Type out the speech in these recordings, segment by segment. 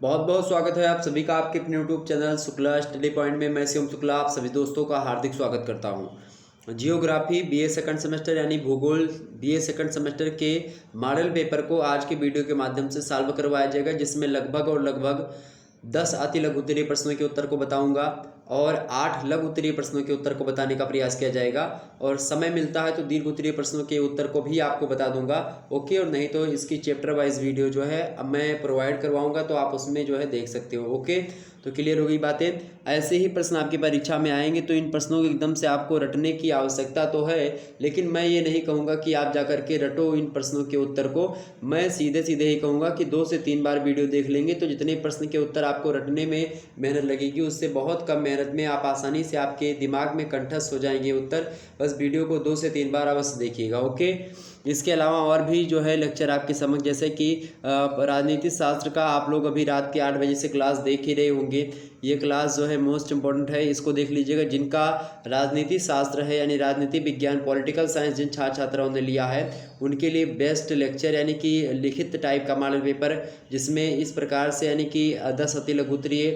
बहुत बहुत स्वागत है आप सभी का आपके अपने YouTube channel Shukla study point में। मैं शिवम शुक्ला आप सभी दोस्तों का हार्दिक स्वागत करता हूं। जियोग्राफी बीए सेकंड सेमेस्टर यानी भूगोल बीए सेकंड सेमेस्टर के मॉडल पेपर को आज के वीडियो के माध्यम से सॉल्व करवाया जाएगा, जिसमें लगभग 10 अति लघु उत्तरीय प्रश्नों के उत्तर को बताऊंगा और 8 लघु उत्तरीय प्रश्नों के उत्तर को बताने का प्रयास किया जाएगा। और समय मिलता है तो दीर्घ उत्तरीय प्रश्नों के उत्तर को भी आपको बता दूंगा, ओके। और नहीं तो इसकी चैप्टर वाइज वीडियो जो है अब मैं प्रोवाइड करवाऊंगा, तो आप उसमें जो है देख सकते हो, ओके। तो क्लियर हो गई बातें। ऐसे ही प्रश्न आपकी परीक्षा में आएंगे तो इन प्रश्नों को एकदम से आपको रटने की आवश्यकता तो है, लेकिन मैं ये नहीं कहूँगा कि आप जाकर के रटो इन प्रश्नों के उत्तर को। मैं सीधे सीधे ही कहूँगा कि 2 से 3 बार वीडियो देख लेंगे तो जितने प्रश्न के उत्तर आपको रटने में मेहनत लगेगी, उससे बहुत कम मेहनत में आप आसानी से आपके दिमाग में कंठस्थ हो जाएंगे उत्तर। बस वीडियो को 2 से 3 बार अवश्य देखिएगा, ओके। इसके अलावा और भी जो है लेक्चर आपके समझ, जैसे कि राजनीति शास्त्र का आप लोग अभी रात के 8 बजे से क्लास देख ही रहे होंगे। ये क्लास जो है मोस्ट इम्पॉर्टेंट है, इसको देख लीजिएगा। जिनका राजनीति शास्त्र है यानी राजनीति विज्ञान पॉलिटिकल साइंस जिन छात्र छात्राओं ने लिया है उनके लिए बेस्ट लेक्चर यानी कि लिखित टाइप का मॉडल पेपर, जिसमें इस प्रकार से यानी कि 10 अति लघु उत्तरीय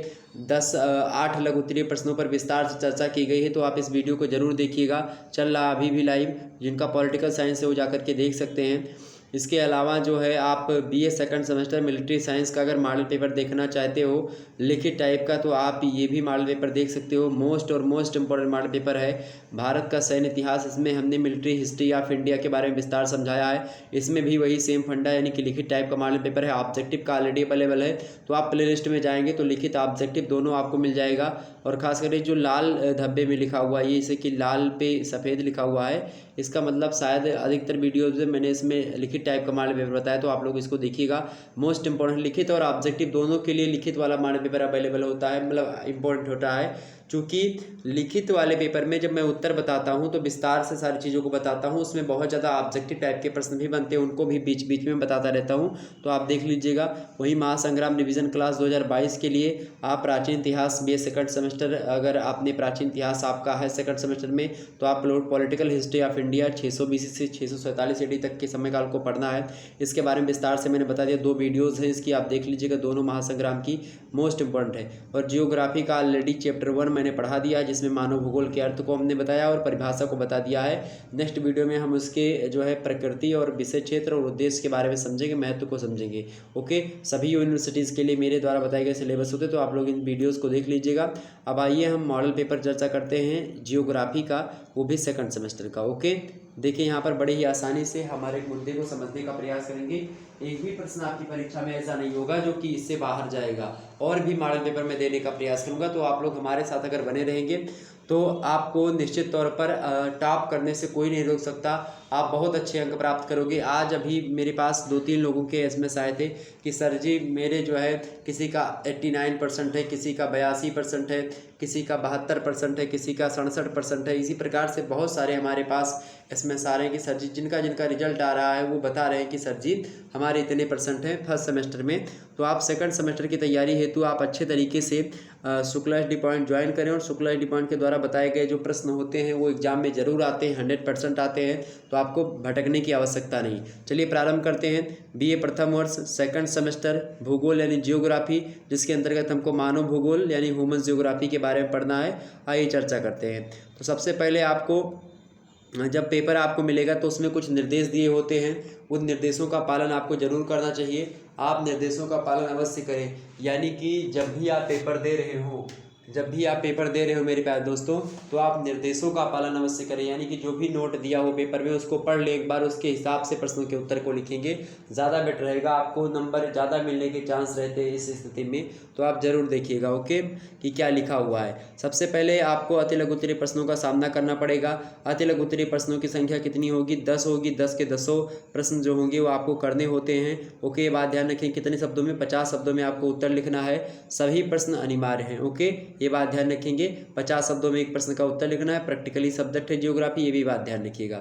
8 लघु उत्तरीय प्रश्नों पर विस्तार से चर्चा की गई है। तो आप इस वीडियो को जरूर देखिएगा, चल रहा अभी भी लाइव। जिनका पॉलिटिकल साइंस है वो जाकर के देख सकते हैं। इसके अलावा जो है आप BA second semester military science का अगर मॉडल पेपर देखना चाहते हो लिखित टाइप का, तो आप ये भी मॉडल पेपर देख सकते हो। मोस्ट इम्पोर्टेंट मॉडल पेपर है भारत का सैन्य इतिहास। इसमें हमने मिलिट्री हिस्ट्री ऑफ इंडिया के बारे में विस्तार समझाया है। इसमें भी वही सेम फंडा यानी कि लिखित टाइप का मॉडल पेपर है। ऑब्जेक्टिव का ऑलरेडी अवेलेबल है, तो आप प्ले लिस्ट में जाएंगे तो लिखित ऑब्जेक्टिव दोनों आपको मिल जाएगा। और खास करके जो लाल धब्बे में लिखा हुआ है, ये जैसे कि लाल पे सफ़ेद लिखा हुआ है, इसका मतलब शायद अधिकतर वीडियोज़ में मैंने इसमें लिखित टाइप का मॉडल पेपर बताया, तो आप लोग इसको देखिएगा। मोस्ट इंपॉर्टेंट लिखित और ऑब्जेक्टिव दोनों के लिए लिखित वाला मॉडल पेपर अवेलेबल होता है, मतलब इंपॉर्टेंट होता है। चूँकि लिखित वाले पेपर में जब मैं उत्तर बताता हूं तो विस्तार से सारी चीज़ों को बताता हूं, उसमें बहुत ज़्यादा ऑब्जेक्टिव टाइप के प्रश्न भी बनते हैं, उनको भी बीच बीच में बताता रहता हूं, तो आप देख लीजिएगा। वही महासंग्राम रिवीजन क्लास 2022 के लिए आप प्राचीन इतिहास बी सेकंड सेमेस्टर, अगर आपने प्राचीन इतिहास आपका है सेकंड सेमेस्टर में, तो आप political history of India 600 BC से 647 AD तक के समयकाल को पढ़ना है। इसके बारे में विस्तार से मैंने बता दिया, 2 वीडियोज़ हैं इसकी, आप देख लीजिएगा। दोनों महासंग्राम की मोस्ट इंपॉर्टेंट है। और जियोग्राफी का ऑलरेडी चैप्टर 1 मैंने पढ़ा दिया, जिसमें मानव भूगोल के अर्थ को हमने बताया और परिभाषा को बता दिया है। नेक्स्ट वीडियो में हम उसके जो है प्रकृति और विषय क्षेत्र और उद्देश्य के बारे में समझेंगे, महत्व को समझेंगे, ओके। सभी यूनिवर्सिटीज़ के लिए मेरे द्वारा बताए गए सिलेबस होते, तो आप लोग इन वीडियोज़ को देख लीजिएगा। अब आइए हम मॉडल पेपर चर्चा करते हैं जियोग्राफी का, वो भी सेकंड सेमेस्टर का, ओके। देखिए यहाँ पर बड़े ही आसानी से हमारे मुद्दे को समझने का प्रयास करेंगे। एक भी प्रश्न आपकी परीक्षा में ऐसा नहीं होगा जो कि इससे बाहर जाएगा, और भी मॉडल पेपर में देने का प्रयास करूंगा। तो आप लोग हमारे साथ अगर बने रहेंगे तो आपको निश्चित तौर पर टॉप करने से कोई नहीं रोक सकता। आप बहुत अच्छे अंक प्राप्त करोगे। आज अभी मेरे पास 2-3 लोगों के एसएमएस आए थे कि सर जी मेरे जो है किसी का 89% है, किसी का 82% है, किसी का 72% है, किसी का 67% है। इसी प्रकार से बहुत सारे हमारे पास एसएमएस आ रहे हैं कि सर जी जिनका रिजल्ट आ रहा है वो बता रहे हैं कि सर जी हमारे इतने % हैं फर्स्ट सेमेस्टर में। तो आप सेकंड सेमेस्टर की तैयारी हेतु आप अच्छे तरीके से शुक्ला स्टडी पॉइंट ज्वाइन करें, और शुक्ला स्टडी पॉइंट के द्वारा बताए गए जो प्रश्न होते हैं वो एग्जाम में ज़रूर आते हैं, 100% आते हैं, तो आपको भटकने की आवश्यकता नहीं। चलिए प्रारंभ करते हैं। बीए प्रथम वर्ष सेकंड सेमेस्टर भूगोल यानी जियोग्राफी, जिसके अंतर्गत हमको मानव भूगोल यानी ह्यूमन जियोग्राफी के बारे में पढ़ना है। आइए चर्चा करते हैं। तो सबसे पहले आपको जब पेपर आपको मिलेगा तो उसमें कुछ निर्देश दिए होते हैं, उन निर्देशों का पालन आपको जरूर करना चाहिए। आप निर्देशों का पालन अवश्य करें, यानी कि जब भी आप पेपर दे रहे हो मेरे प्यारे दोस्तों, तो आप निर्देशों का पालन अवश्य करें। यानी कि जो भी नोट दिया हो पेपर में उसको पढ़ ले एक बार, उसके हिसाब से प्रश्नों के उत्तर को लिखेंगे, ज़्यादा बेटर रहेगा। आपको नंबर ज़्यादा मिलने के चांस रहते हैं इस स्थिति में, तो आप जरूर देखिएगा, ओके, कि क्या लिखा हुआ है। सबसे पहले आपको अति लघु उत्तरीय प्रश्नों का सामना करना पड़ेगा। अति लघु उत्तरीय प्रश्नों की संख्या कितनी होगी? 10 होगी। 10 के 10 प्रश्न जो होंगे वो आपको करने होते हैं, ओके। ये बात ध्यान रखें, कितने शब्दों में? 50 शब्दों में आपको उत्तर लिखना है। सभी प्रश्न अनिवार्य हैं, ओके। ये बात ध्यान रखेंगे, 50 शब्दों में एक प्रश्न का उत्तर लिखना है। प्रैक्टिकली सब्जेक्ट है जियोग्राफी, ये भी बात ध्यान रखिएगा।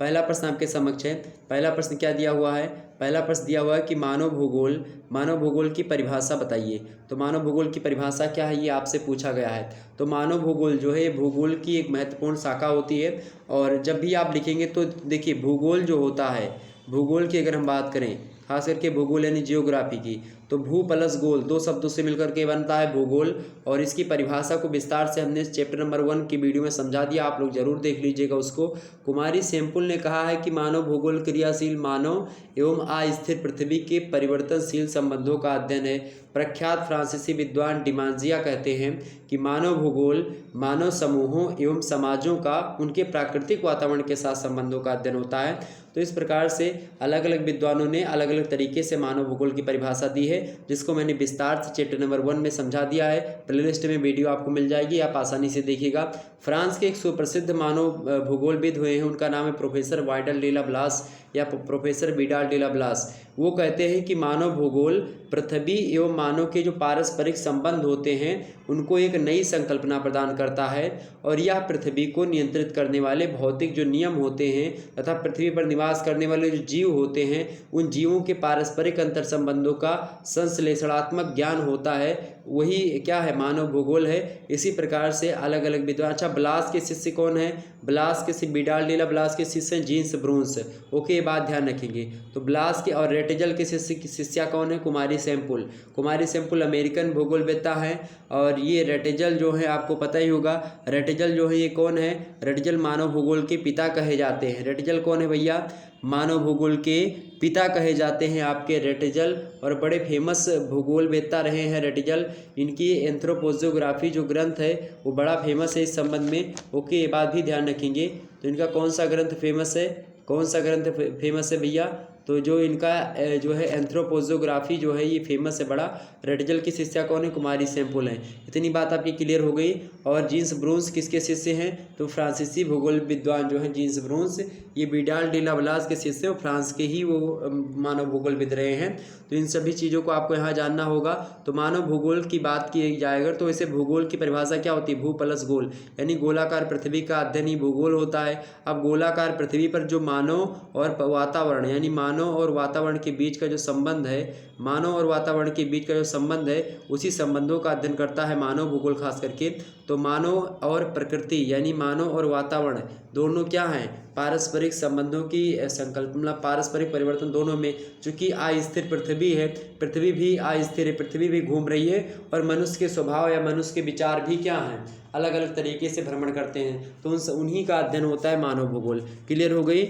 पहला प्रश्न आपके समक्ष है। पहला प्रश्न क्या दिया हुआ है? पहला प्रश्न दिया हुआ है कि मानव भूगोल की परिभाषा बताइए। तो मानव भूगोल की परिभाषा क्या है ये आपसे पूछा गया है। तो मानव भूगोल जो है भूगोल की एक महत्वपूर्ण शाखा होती है, और जब भी आप लिखेंगे तो देखिए भूगोल जो होता है, भूगोल की अगर हम बात करें खास करके भूगोल यानी जियोग्राफी की। तो भू प्लस गोल दो शब्दों से मिलकर के बनता है भूगोल, और इसकी परिभाषा को विस्तार से हमने चैप्टर नंबर 1 की वीडियो में समझा दिया, आप लोग जरूर देख लीजिएगा उसको। कुमारी सैमपुल ने कहा है कि मानव भूगोल क्रियाशील मानव एवं अस्थिर पृथ्वी के परिवर्तनशील संबंधों का अध्ययन है। प्रख्यात फ्रांसीसी विद्वान डिमांजिया कहते हैं कि मानव भूगोल मानव समूहों एवं समाजों का उनके प्राकृतिक वातावरण के साथ संबंधों का अध्ययन होता है। तो इस प्रकार से अलग अलग विद्वानों ने अलग अलग तरीके से मानव भूगोल की परिभाषा दी है, जिसको मैंने विस्तार से चैप्टर नंबर 1 में समझा दिया है। प्लेलिस्ट में वीडियो आपको मिल जाएगी, आप आसानी से देखिएगा। फ्रांस के एक सुप्रसिद्ध मानव भूगोलविद हुए हैं, उनका नाम है professor Vidal de la Blache या professor Vidal de la Blache. वो कहते हैं कि मानव भूगोल पृथ्वी एवं मानव के जो पारस्परिक संबंध होते हैं उनको एक नई संकल्पना प्रदान करता है, और यह पृथ्वी को नियंत्रित करने वाले भौतिक जो नियम होते हैं तथा पृथ्वी पर निवास करने वाले जो जीव होते हैं उन जीवों के पारस्परिक अंतर संबंधों का संश्लेषणात्मक ज्ञान होता है, वही क्या है, मानव भूगोल है। इसी प्रकार से अलग अलग विद्वान। अच्छा, ब्लास के शिष्य कौन है? ब्लास के विडाल डे ला ब्लास के शिष्य हैं जीन्स ब्रूंस। ओके, ये बात ध्यान रखेंगे। तो ब्लास के और रेटेजल के शिष्या कौन है? कुमारी सैमपुल। कुमारी सैमपुल अमेरिकन भूगोलवेत्ता हैं, और ये रेटेजल जो है आपको पता ही होगा। रेटेजल जो है ये कौन है? रेटेजल मानव भूगोल के पिता कहे जाते हैं। रेटेजल कौन है भैया? मानव भूगोल के पिता कहे जाते हैं आपके रेटेजल, और बड़े फेमस भूगोलवेत्ता रहे हैं रेटेजल। इनकी एंथ्रोपोजियोग्राफी जो ग्रंथ है वो बड़ा फेमस है इस संबंध में। ओके, ये बात भी ध्यान रखेंगे। तो इनका कौन सा ग्रंथ फेमस है? कौन सा ग्रंथ फेमस है भैया? तो जो इनका जो है एंथ्रोपोजियोग्राफी जो है ये फेमस है बड़ा। रेटेजल की शिष्या कौन है? कुमारी सैमपुल हैं। इतनी बात आपकी क्लियर हो गई। और जीन्स ब्रूंस किसके शिष्य हैं? तो फ्रांसीसी भूगोल विद्वान जो हैं जीन्स ब्रूंस, ये विडाल डे ला ब्लास के शिष्य हैं, फ्रांस के ही वो मानव भूगोलविद रहे हैं। तो इन सभी चीज़ों को आपको यहाँ जानना होगा। तो मानव भूगोल की बात की जाए अगर, तो इसे भूगोल की परिभाषा क्या होती है? भू प्लस गोल, यानी गोलाकार पृथ्वी का अध्ययन ही भूगोल होता है। अब गोलाकार पृथ्वी पर जो मानव और वातावरण यानी मानव और वातावरण के बीच का जो संबंध है, मानव और वातावरण के बीच का जो संबंध है, उसी संबंधों का अध्ययन करता है मानव भूगोल खास करके। तो मानव और प्रकृति यानी मानव और वातावरण दोनों क्या हैं? पारस्परिक संबंधों की संकल्पना, पारस्परिक परिवर्तन दोनों में। चूंकि अस्थिर पृथ्वी है, पृथ्वी भी अस्थिर है, पृथ्वी भी घूम रही है, और मनुष्य के स्वभाव या मनुष्य के विचार भी क्या हैं? अलग अलग तरीके से भ्रमण करते हैं। तो उन्हीं का अध्ययन होता है मानव भूगोल। क्लियर हो गई?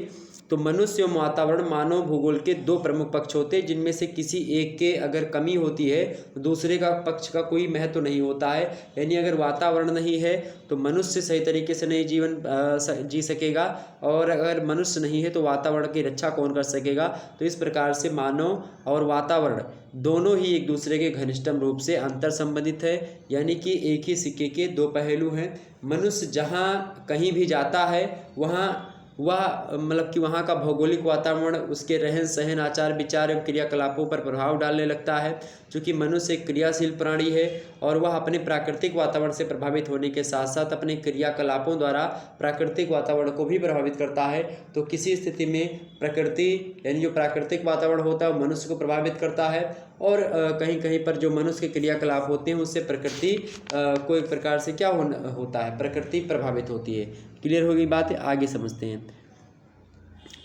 तो मनुष्य और वातावरण मानव भूगोल के दो प्रमुख पक्ष होते हैं, जिनमें से किसी एक के अगर कमी होती है तो दूसरे का पक्ष का कोई महत्व नहीं होता है। यानी अगर वातावरण नहीं है तो मनुष्य सही तरीके से नहीं जी सकेगा, और अगर मनुष्य नहीं है तो वातावरण की रक्षा कौन कर सकेगा? तो इस प्रकार से मानव और वातावरण दोनों ही एक दूसरे के घनिष्ठम रूप से अंतर संबंधित है, यानी कि एक ही सिक्के के दो पहलू हैं। मनुष्य जहाँ कहीं भी जाता है वहाँ मतलब कि वहाँ का भौगोलिक वातावरण उसके रहन सहन, आचार विचार एवं क्रियाकलापों पर प्रभाव डालने लगता है। चूँकि मनुष्य एक क्रियाशील प्राणी है और वह अपने प्राकृतिक वातावरण से प्रभावित होने के साथ साथ अपने क्रियाकलापों द्वारा प्राकृतिक वातावरण को भी प्रभावित करता है। तो किसी स्थिति में प्रकृति यानी जो प्राकृतिक वातावरण होता है वो मनुष्य को प्रभावित करता है, और कहीं कहीं पर जो मनुष्य के क्रियाकलाप होते हैं उससे प्रकृति को एक प्रकार से क्या होता है? प्रकृति प्रभावित होती है। क्लियर हो गई बात? आगे समझते हैं।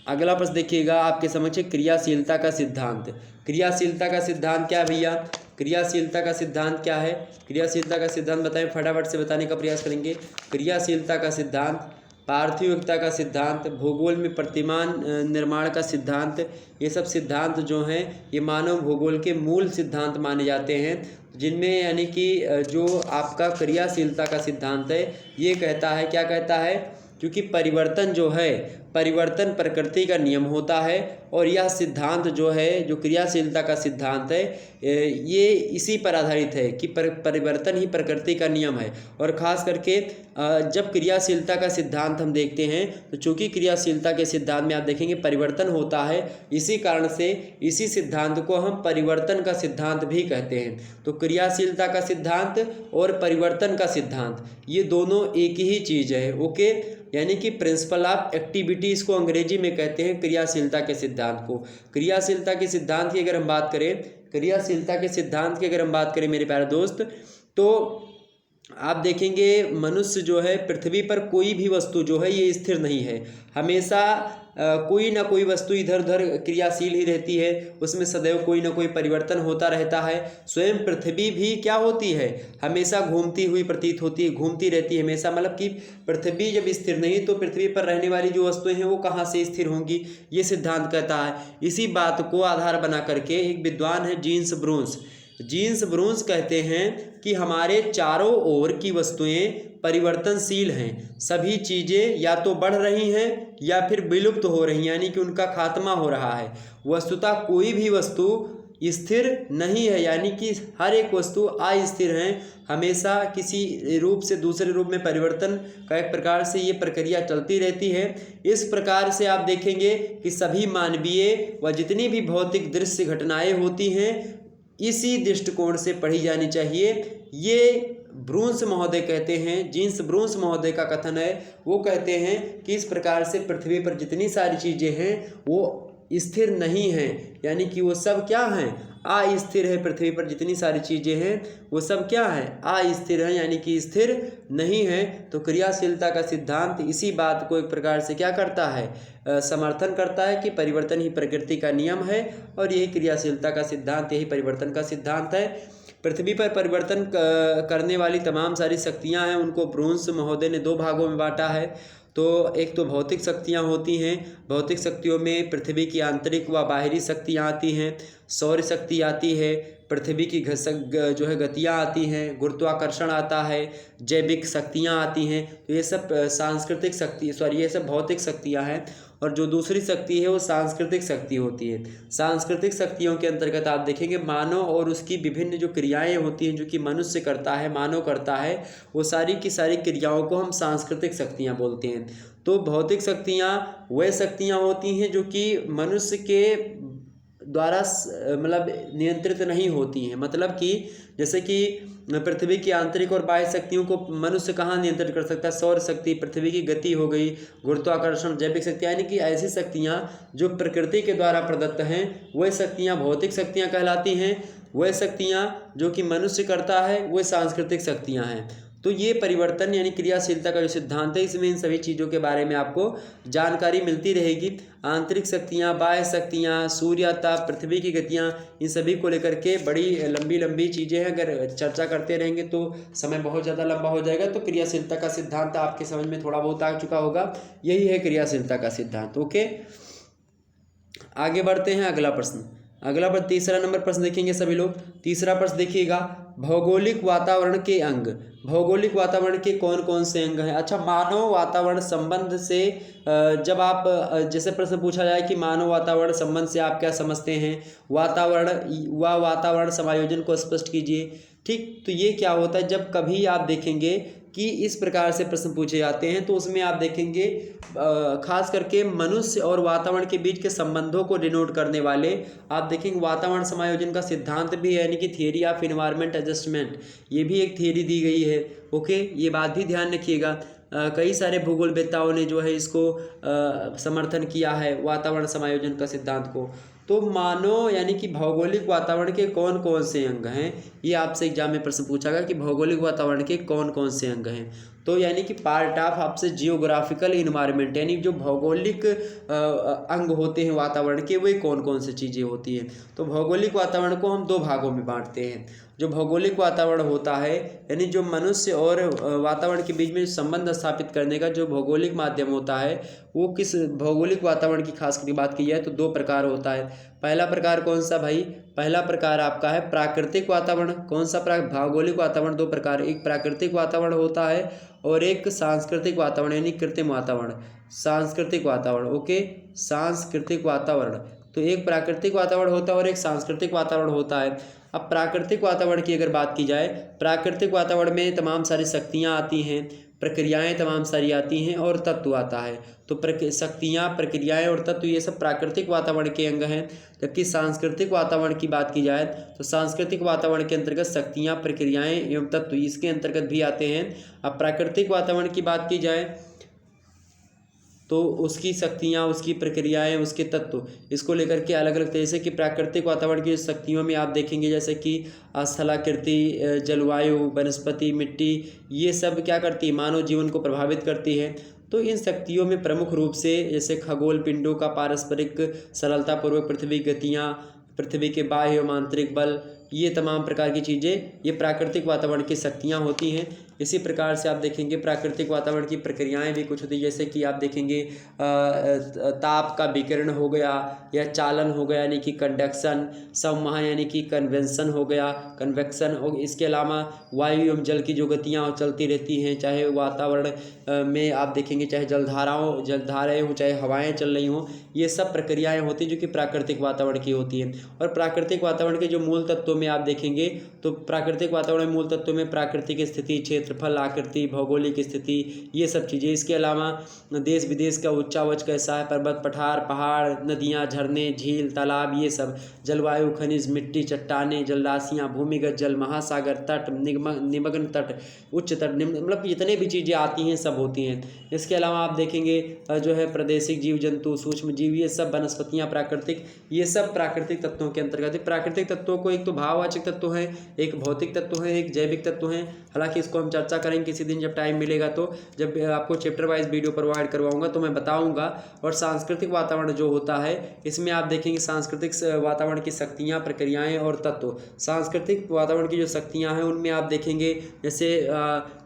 अगला प्रश्न देखिएगा आपके समक्ष, क्रियाशीलता का सिद्धांत। क्रियाशीलता का सिद्धांत क्या है भैया? क्रियाशीलता का सिद्धांत क्या है? क्रियाशीलता का सिद्धांत बताएं, फटाफट से बताने का प्रयास करेंगे। क्रियाशीलता का सिद्धांत, पार्थिविकता का सिद्धांत, भूगोल में प्रतिमान निर्माण का सिद्धांत, ये सब सिद्धांत जो हैं ये मानव भूगोल के मूल सिद्धांत माने जाते हैं, जिनमें यानी कि जो आपका क्रियाशीलता का सिद्धांत है ये कहता है, क्या कहता है? क्योंकि परिवर्तन जो है, परिवर्तन प्रकृति का नियम होता है, और यह सिद्धांत जो है, जो क्रियाशीलता का सिद्धांत है, ये इसी पर आधारित है कि परिवर्तन ही प्रकृति का नियम है। और ख़ास करके जब क्रियाशीलता का सिद्धांत हम देखते हैं तो चूँकि क्रियाशीलता के सिद्धांत में आप देखेंगे परिवर्तन होता है, इसी कारण से इसी सिद्धांत को हम परिवर्तन का सिद्धांत भी कहते हैं। तो क्रियाशीलता का सिद्धांत और परिवर्तन का सिद्धांत ये दोनों एक ही चीज़ है। ओके, यानी कि प्रिंसिपल ऑफ एक्टिविटी इसको अंग्रेजी में कहते हैं क्रियाशीलता के सिद्धांत को। क्रियाशीलता के सिद्धांत की अगर हम बात करें, क्रियाशीलता के सिद्धांत की अगर हम बात करें मेरे प्यारे दोस्त, तो आप देखेंगे मनुष्य जो है, पृथ्वी पर कोई भी वस्तु जो है ये स्थिर नहीं है। हमेशा कोई ना कोई वस्तु इधर उधर क्रियाशील ही रहती है, उसमें सदैव कोई ना कोई परिवर्तन होता रहता है। स्वयं पृथ्वी भी क्या होती है, हमेशा घूमती हुई प्रतीत होती है, घूमती रहती है हमेशा। मतलब कि पृथ्वी जब स्थिर नहीं तो पृथ्वी पर रहने वाली जो वस्तुएं हैं वो कहाँ से स्थिर होंगी, ये सिद्धांत कहता है। इसी बात को आधार बना करके एक विद्वान है जीन्स ब्रूंस कहते हैं कि हमारे चारों ओर की वस्तुएं परिवर्तनशील हैं। सभी चीज़ें या तो बढ़ रही हैं या फिर विलुप्त हो रही हैं, यानी कि उनका खात्मा हो रहा है। वस्तुतः कोई भी वस्तु स्थिर नहीं है, यानी कि हर एक वस्तु अस्थिर है, हमेशा किसी रूप से दूसरे रूप में परिवर्तन का एक प्रकार से ये प्रक्रिया चलती रहती है। इस प्रकार से आप देखेंगे कि सभी मानवीय व जितनी भी भौतिक दृश्य घटनाएं होती हैं इसी दृष्टिकोण से पढ़ी जानी चाहिए। ये ब्रूंस महोदय कहते हैं, जीन्स ब्रूंस महोदय का कथन है। वो कहते हैं कि इस प्रकार से पृथ्वी पर जितनी सारी चीज़ें हैं वो स्थिर नहीं हैं, यानी कि वो सब क्या हैं, अस्थिर है। पृथ्वी पर जितनी सारी चीज़ें हैं वो सब क्या हैं, अस्थिर हैं, यानी कि स्थिर नहीं है। तो क्रियाशीलता का सिद्धांत इसी बात को एक प्रकार से क्या करता है, समर्थन करता है कि परिवर्तन ही प्रकृति का नियम है। और यही क्रियाशीलता का सिद्धांत, यही परिवर्तन का सिद्धांत है। पृथ्वी पर परिवर्तन करने वाली तमाम सारी शक्तियां हैं, उनको ब्रूंस महोदय ने दो भागों में बांटा है। तो एक तो भौतिक शक्तियां होती हैं, भौतिक शक्तियों में पृथ्वी की आंतरिक व बाहरी शक्तियां आती हैं, सौर शक्ति आती है, पृथ्वी की जो है गतियाँ आती हैं, गुरुत्वाकर्षण आता है, जैविक शक्तियाँ आती हैं। तो ये सब सांस्कृतिक शक्ति ये सब भौतिक शक्तियाँ हैं। और जो दूसरी शक्ति है वो सांस्कृतिक शक्ति होती है। सांस्कृतिक शक्तियों के अंतर्गत आप देखेंगे मानव और उसकी विभिन्न जो क्रियाएं होती हैं जो कि मनुष्य करता है, मानव करता है, वो सारी की सारी क्रियाओं को हम सांस्कृतिक शक्तियाँ बोलते हैं। तो भौतिक शक्तियाँ वह शक्तियाँ होती हैं जो कि मनुष्य के द्वारा मतलब नियंत्रित नहीं होती हैं। मतलब कि जैसे कि पृथ्वी की आंतरिक और बाह्य शक्तियों को मनुष्य कहाँ नियंत्रित कर सकता है, सौर शक्ति, पृथ्वी की गति हो गई, गुरुत्वाकर्षण, जैविक शक्ति, यानी कि ऐसी शक्तियाँ जो प्रकृति के द्वारा प्रदत्त हैं वह शक्तियाँ भौतिक शक्तियाँ कहलाती हैं। वह शक्तियाँ जो कि मनुष्य करता है वह सांस्कृतिक शक्तियाँ हैं। तो ये परिवर्तन यानी क्रियाशीलता का जो सिद्धांत है इसमें इन सभी चीज़ों के बारे में आपको जानकारी मिलती रहेगी। आंतरिक शक्तियाँ, बाह्य शक्तियाँ, सूर्यता, पृथ्वी की गतियाँ, इन सभी को लेकर के बड़ी लंबी लंबी चीज़ें हैं। अगर चर्चा करते रहेंगे तो समय बहुत ज़्यादा लंबा हो जाएगा। तो क्रियाशीलता का सिद्धांत आपके समझ में थोड़ा बहुत आ चुका होगा। यही है क्रियाशीलता का सिद्धांत। ओके, आगे बढ़ते हैं। अगला प्रश्न तीसरा नंबर प्रश्न देखेंगे सभी लोग। तीसरा प्रश्न देखिएगा, भौगोलिक वातावरण के अंग। भौगोलिक वातावरण के कौन कौन से अंग हैं? अच्छा, मानव वातावरण संबंध से जब आप जैसे प्रश्न पूछा जाए कि मानव वातावरण संबंध से आप क्या समझते हैं, वातावरण समायोजन को स्पष्ट कीजिए। ठीक, तो ये क्या होता है, जब कभी आप देखेंगे कि इस प्रकार से प्रश्न पूछे जाते हैं तो उसमें आप देखेंगे खास करके मनुष्य और वातावरण के बीच के संबंधों को डिनोट करने वाले आप देखेंगे वातावरण समायोजन का सिद्धांत भी है, यानी कि थियरी ऑफ एनवायरनमेंट एडजस्टमेंट, ये भी एक थियरी दी गई है। ओके, ये बात भी ध्यान रखिएगा। कई सारे भूगोलवेत्ताओं ने जो है इसको समर्थन किया है वातावरण समायोजन का सिद्धांत को। तो मानो यानी कि भौगोलिक वातावरण के कौन कौन से अंग हैं, ये आपसे एग्जाम में प्रश्न पूछा गया कि भौगोलिक वातावरण के कौन कौन से अंग हैं। तो यानी कि पार्ट ऑफ आपसे जियोग्राफिकल इन्वायरमेंट, यानी जो भौगोलिक अंग होते हैं वातावरण के वे कौन कौन सी चीज़ें होती हैं। तो भौगोलिक वातावरण को हम दो भागों में बांटते हैं। जो भौगोलिक वातावरण होता है यानी जो मनुष्य और वातावरण के बीच में संबंध स्थापित करने का जो भौगोलिक माध्यम होता है वो किस भौगोलिक वातावरण की खास करके बात की जाए तो दो प्रकार होता है। पहला प्रकार कौन सा भाई? पहला प्रकार आपका है प्राकृतिक वातावरण। कौन सा भौगोलिक वातावरण? दो प्रकार, एक प्राकृतिक वातावरण होता है और एक सांस्कृतिक वातावरण यानी कृत्रिम वातावरण। सांस्कृतिक वातावरण, ओके, सांस्कृतिक वातावरण। तो एक प्राकृतिक वातावरण होता है और एक सांस्कृतिक वातावरण होता है। अब प्राकृतिक वातावरण की अगर बात की जाए, प्राकृतिक वातावरण में तमाम सारी शक्तियाँ आती हैं, प्रक्रियाएं तमाम सारी आती हैं और तत्व आता है। तो शक्तियाँ, प्रक्रियाएं और तत्व ये सब प्राकृतिक वातावरण के अंग हैं। जबकि सांस्कृतिक वातावरण की बात की जाए तो सांस्कृतिक वातावरण के अंतर्गत शक्तियाँ, प्रक्रियाएं एवं तत्व इसके अंतर्गत भी आते हैं। अब प्राकृतिक वातावरण की बात की जाए तो उसकी शक्तियाँ, उसकी प्रक्रियाएं, उसके तत्व, इसको लेकर के अलग अलग जैसे कि प्राकृतिक वातावरण की शक्तियों में आप देखेंगे जैसे कि स्थलाकृति, जलवायु, वनस्पति, मिट्टी, ये सब क्या करती है, मानव जीवन को प्रभावित करती है। तो इन शक्तियों में प्रमुख रूप से जैसे खगोल पिंडों का पारस्परिक सरलतापूर्वक पृथ्वी गतियाँ, पृथ्वी के बाह्य एवं आंतरिक बल, ये तमाम प्रकार की चीज़ें ये प्राकृतिक वातावरण की शक्तियाँ होती हैं। इसी प्रकार से आप देखेंगे प्राकृतिक वातावरण की प्रक्रियाएं भी कुछ होती है जैसे कि आप देखेंगे ताप का विकिरण हो गया या चालन हो गया यानी कि कंडक्शन, संवहन यानी कि कन्वेंशन हो गया, कन्वेक्शन। और इसके अलावा वायु एवं जल की जो गतियाँ चलती रहती हैं, चाहे वातावरण में आप देखेंगे चाहे जलधाराएँ हों, चाहे हवाएँ चल रही हों, ये सब प्रक्रियाएँ होती हैं जो कि प्राकृतिक वातावरण की होती हैं। और प्राकृतिक वातावरण के जो मूल तत्वों में आप देखेंगे तो प्राकृतिक वातावरण में मूल तत्वों में प्राकृतिक स्थिति, क्षेत्रफल, आकृति, भौगोलिक स्थिति, ये सब चीज़ें। इसके अलावा देश विदेश का उच्चावच कैसा है, पर्वत, पठार, पहाड़, नदियाँ, झरने, झील, तालाब, ये सब, जलवायु, खनिज, मिट्टी, चट्टानें, जलराशियाँ, भूमिगत जल, महासागर, तट, निमग्न तट, उच्च तट, मतलब जितने भी चीज़ें आती हैं सब होती हैं। इसके अलावा आप देखेंगे जो है प्रादेशिक जीव जंतु, सूक्ष्म जीव, ये सब, वनस्पतियाँ, प्राकृतिक, ये सब प्राकृतिक तत्वों के अंतर्गत है। प्राकृतिक तत्वों को एक तो भाववाचक तत्व है, एक भौतिक तत्व है, एक जैविक तत्व है। हालांकि इसको हम चर्चा करेंगे किसी दिन जब टाइम मिलेगा, तो जब आपको चैप्टर वाइज वीडियो प्रोवाइड करवाऊंगा तो मैं बताऊंगा। और सांस्कृतिक वातावरण जो होता है इसमें आप देखेंगे सांस्कृतिक वातावरण की शक्तियाँ, प्रक्रियाएँ और तत्व। सांस्कृतिक वातावरण की जो शक्तियाँ हैं उनमें आप देखेंगे जैसे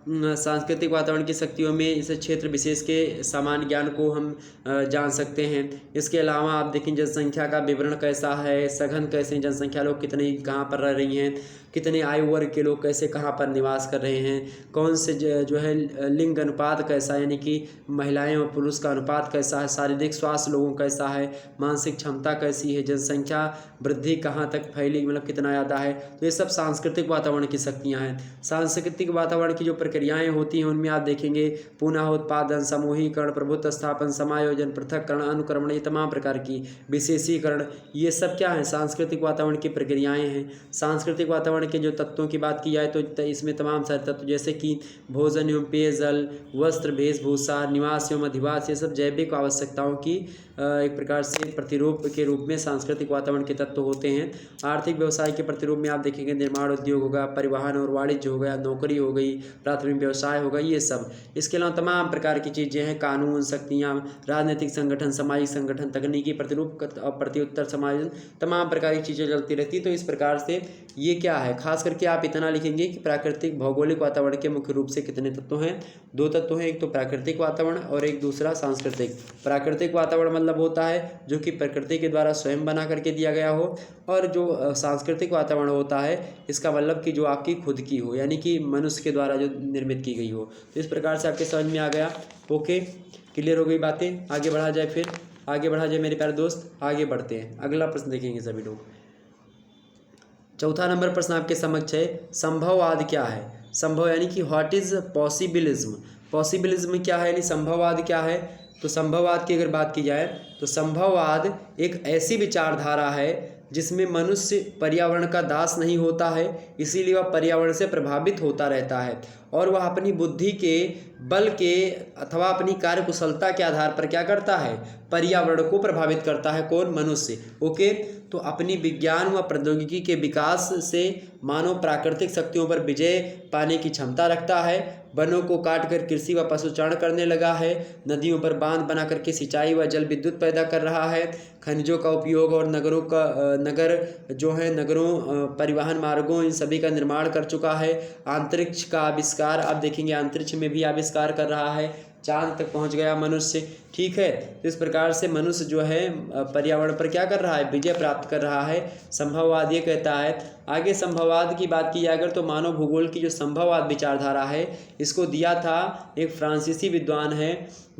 सांस्कृतिक वातावरण की शक्तियों में इस क्षेत्र विशेष के सामान्य ज्ञान को हम जान सकते हैं। इसके अलावा आप देखें जनसंख्या का विवरण कैसा है, सघन कैसे जनसंख्या, लोग कितने कहाँ पर रह रही हैं, कितने आयु वर्ग के लोग कैसे कहाँ पर निवास कर रहे हैं, कौन से जो है लिंग अनुपात कैसा है यानी कि महिलाएं और पुरुष का अनुपात कैसा है, शारीरिक स्वास्थ्य लोगों कैसा है, मानसिक क्षमता कैसी है, जनसंख्या वृद्धि कहाँ तक फैली, मतलब कितना ज़्यादा है। तो ये सब सांस्कृतिक वातावरण की शक्तियाँ हैं। सांस्कृतिक वातावरण की जो प्रक्रियाएँ होती हैं उनमें आप देखेंगे पुनः उत्पादन, समूहीकरण, प्रभुत्व स्थापन, समायोजन, पृथक्करण, अनुक्रमण, ये तमाम प्रकार की विशेषीकरण, ये सब क्या है, सांस्कृतिक वातावरण की प्रक्रियाएँ हैं। सांस्कृतिक वातावरण के जो तत्वों की बात की जाए तो इसमें तमाम सारे तत्व जैसे कि भोजन एवं पेयजल, वस्त्र, वेशभूषा, निवास एवं अधिवास, ये सब जैविक आवश्यकताओं की एक प्रकार से प्रतिरूप के रूप में सांस्कृतिक वातावरण के तत्व होते हैं। आर्थिक व्यवसाय के प्रतिरूप में आप देखेंगे निर्माण उद्योग होगा, परिवहन और वाणिज्य हो गया, नौकरी हो गई, प्राथमिक व्यवसाय होगा, ये सब। इसके अलावा तमाम प्रकार की चीज़ें हैं, कानून, शक्तियाँ, राजनीतिक संगठन, सामाजिक संगठन, तकनीकी प्रतिरूप और प्रत्युत्तर समायोजन, तमाम प्रकार की चीज़ें चलती रहती। तो इस प्रकार से ये क्या है, खास करके आप इतना लिखेंगे कि प्राकृतिक भौगोलिक वातावरण के मुख्य रूप से कितने तत्व हैं, दो तत्व हैं, एक तो प्राकृतिक वातावरण और एक दूसरा सांस्कृतिक। प्राकृतिक वातावरण मतलब होता है जो कि प्रकृति के द्वारा स्वयं बना करके दिया गया हो, और जो सांस्कृतिक वातावरण होता है इसका मतलब कि जो आपकी खुद की हो, यानी कि मनुष्य के द्वारा जो निर्मित की गई हो। तो इस प्रकार से आपके समझ में आ गया। ओके, क्लियर हो गई बातें, आगे बढ़ा जाए, फिर आगे बढ़ा जाए मेरे प्यारे दोस्त, आगे बढ़ते हैं। अगला प्रश्न देखेंगे सभी लोग। चौथा नंबर प्रश्न आपके समक्ष है, संभववाद क्या है। संभव यानी कि व्हाट इज पॉसिबिलिज्म। पॉसिबिलिज्म क्या है यानी संभववाद क्या है। तो संभववाद की अगर बात की जाए तो संभववाद एक ऐसी विचारधारा है जिसमें मनुष्य पर्यावरण का दास नहीं होता है, इसीलिए वह पर्यावरण से प्रभावित होता रहता है और वह अपनी बुद्धि के बल के अथवा अपनी कार्यकुशलता के आधार पर क्या करता है, पर्यावरण को प्रभावित करता है। कौन, मनुष्य। ओके, तो अपनी विज्ञान व प्रौद्योगिकी के विकास से मानव प्राकृतिक शक्तियों पर विजय पाने की क्षमता रखता है, वनों को काटकर कृषि व पशुचारण करने लगा है, नदियों पर बांध बना करके सिंचाई व जल विद्युत पैदा कर रहा है, खनिजों का उपयोग और नगरों परिवहन मार्गों इन सभी का निर्माण कर चुका है, अंतरिक्ष का आविष्कार, आप देखेंगे अंतरिक्ष में भी आविष्कार कर रहा है, चांद तक पहुंच गया मनुष्य। ठीक है, तो इस प्रकार से मनुष्य जो है पर्यावरण पर क्या कर रहा है, विजय प्राप्त कर रहा है। संभववाद ये कहता है। आगे संभववाद की बात की जाए अगर तो मानव भूगोल की जो संभववाद विचारधारा है इसको दिया था एक फ्रांसीसी विद्वान है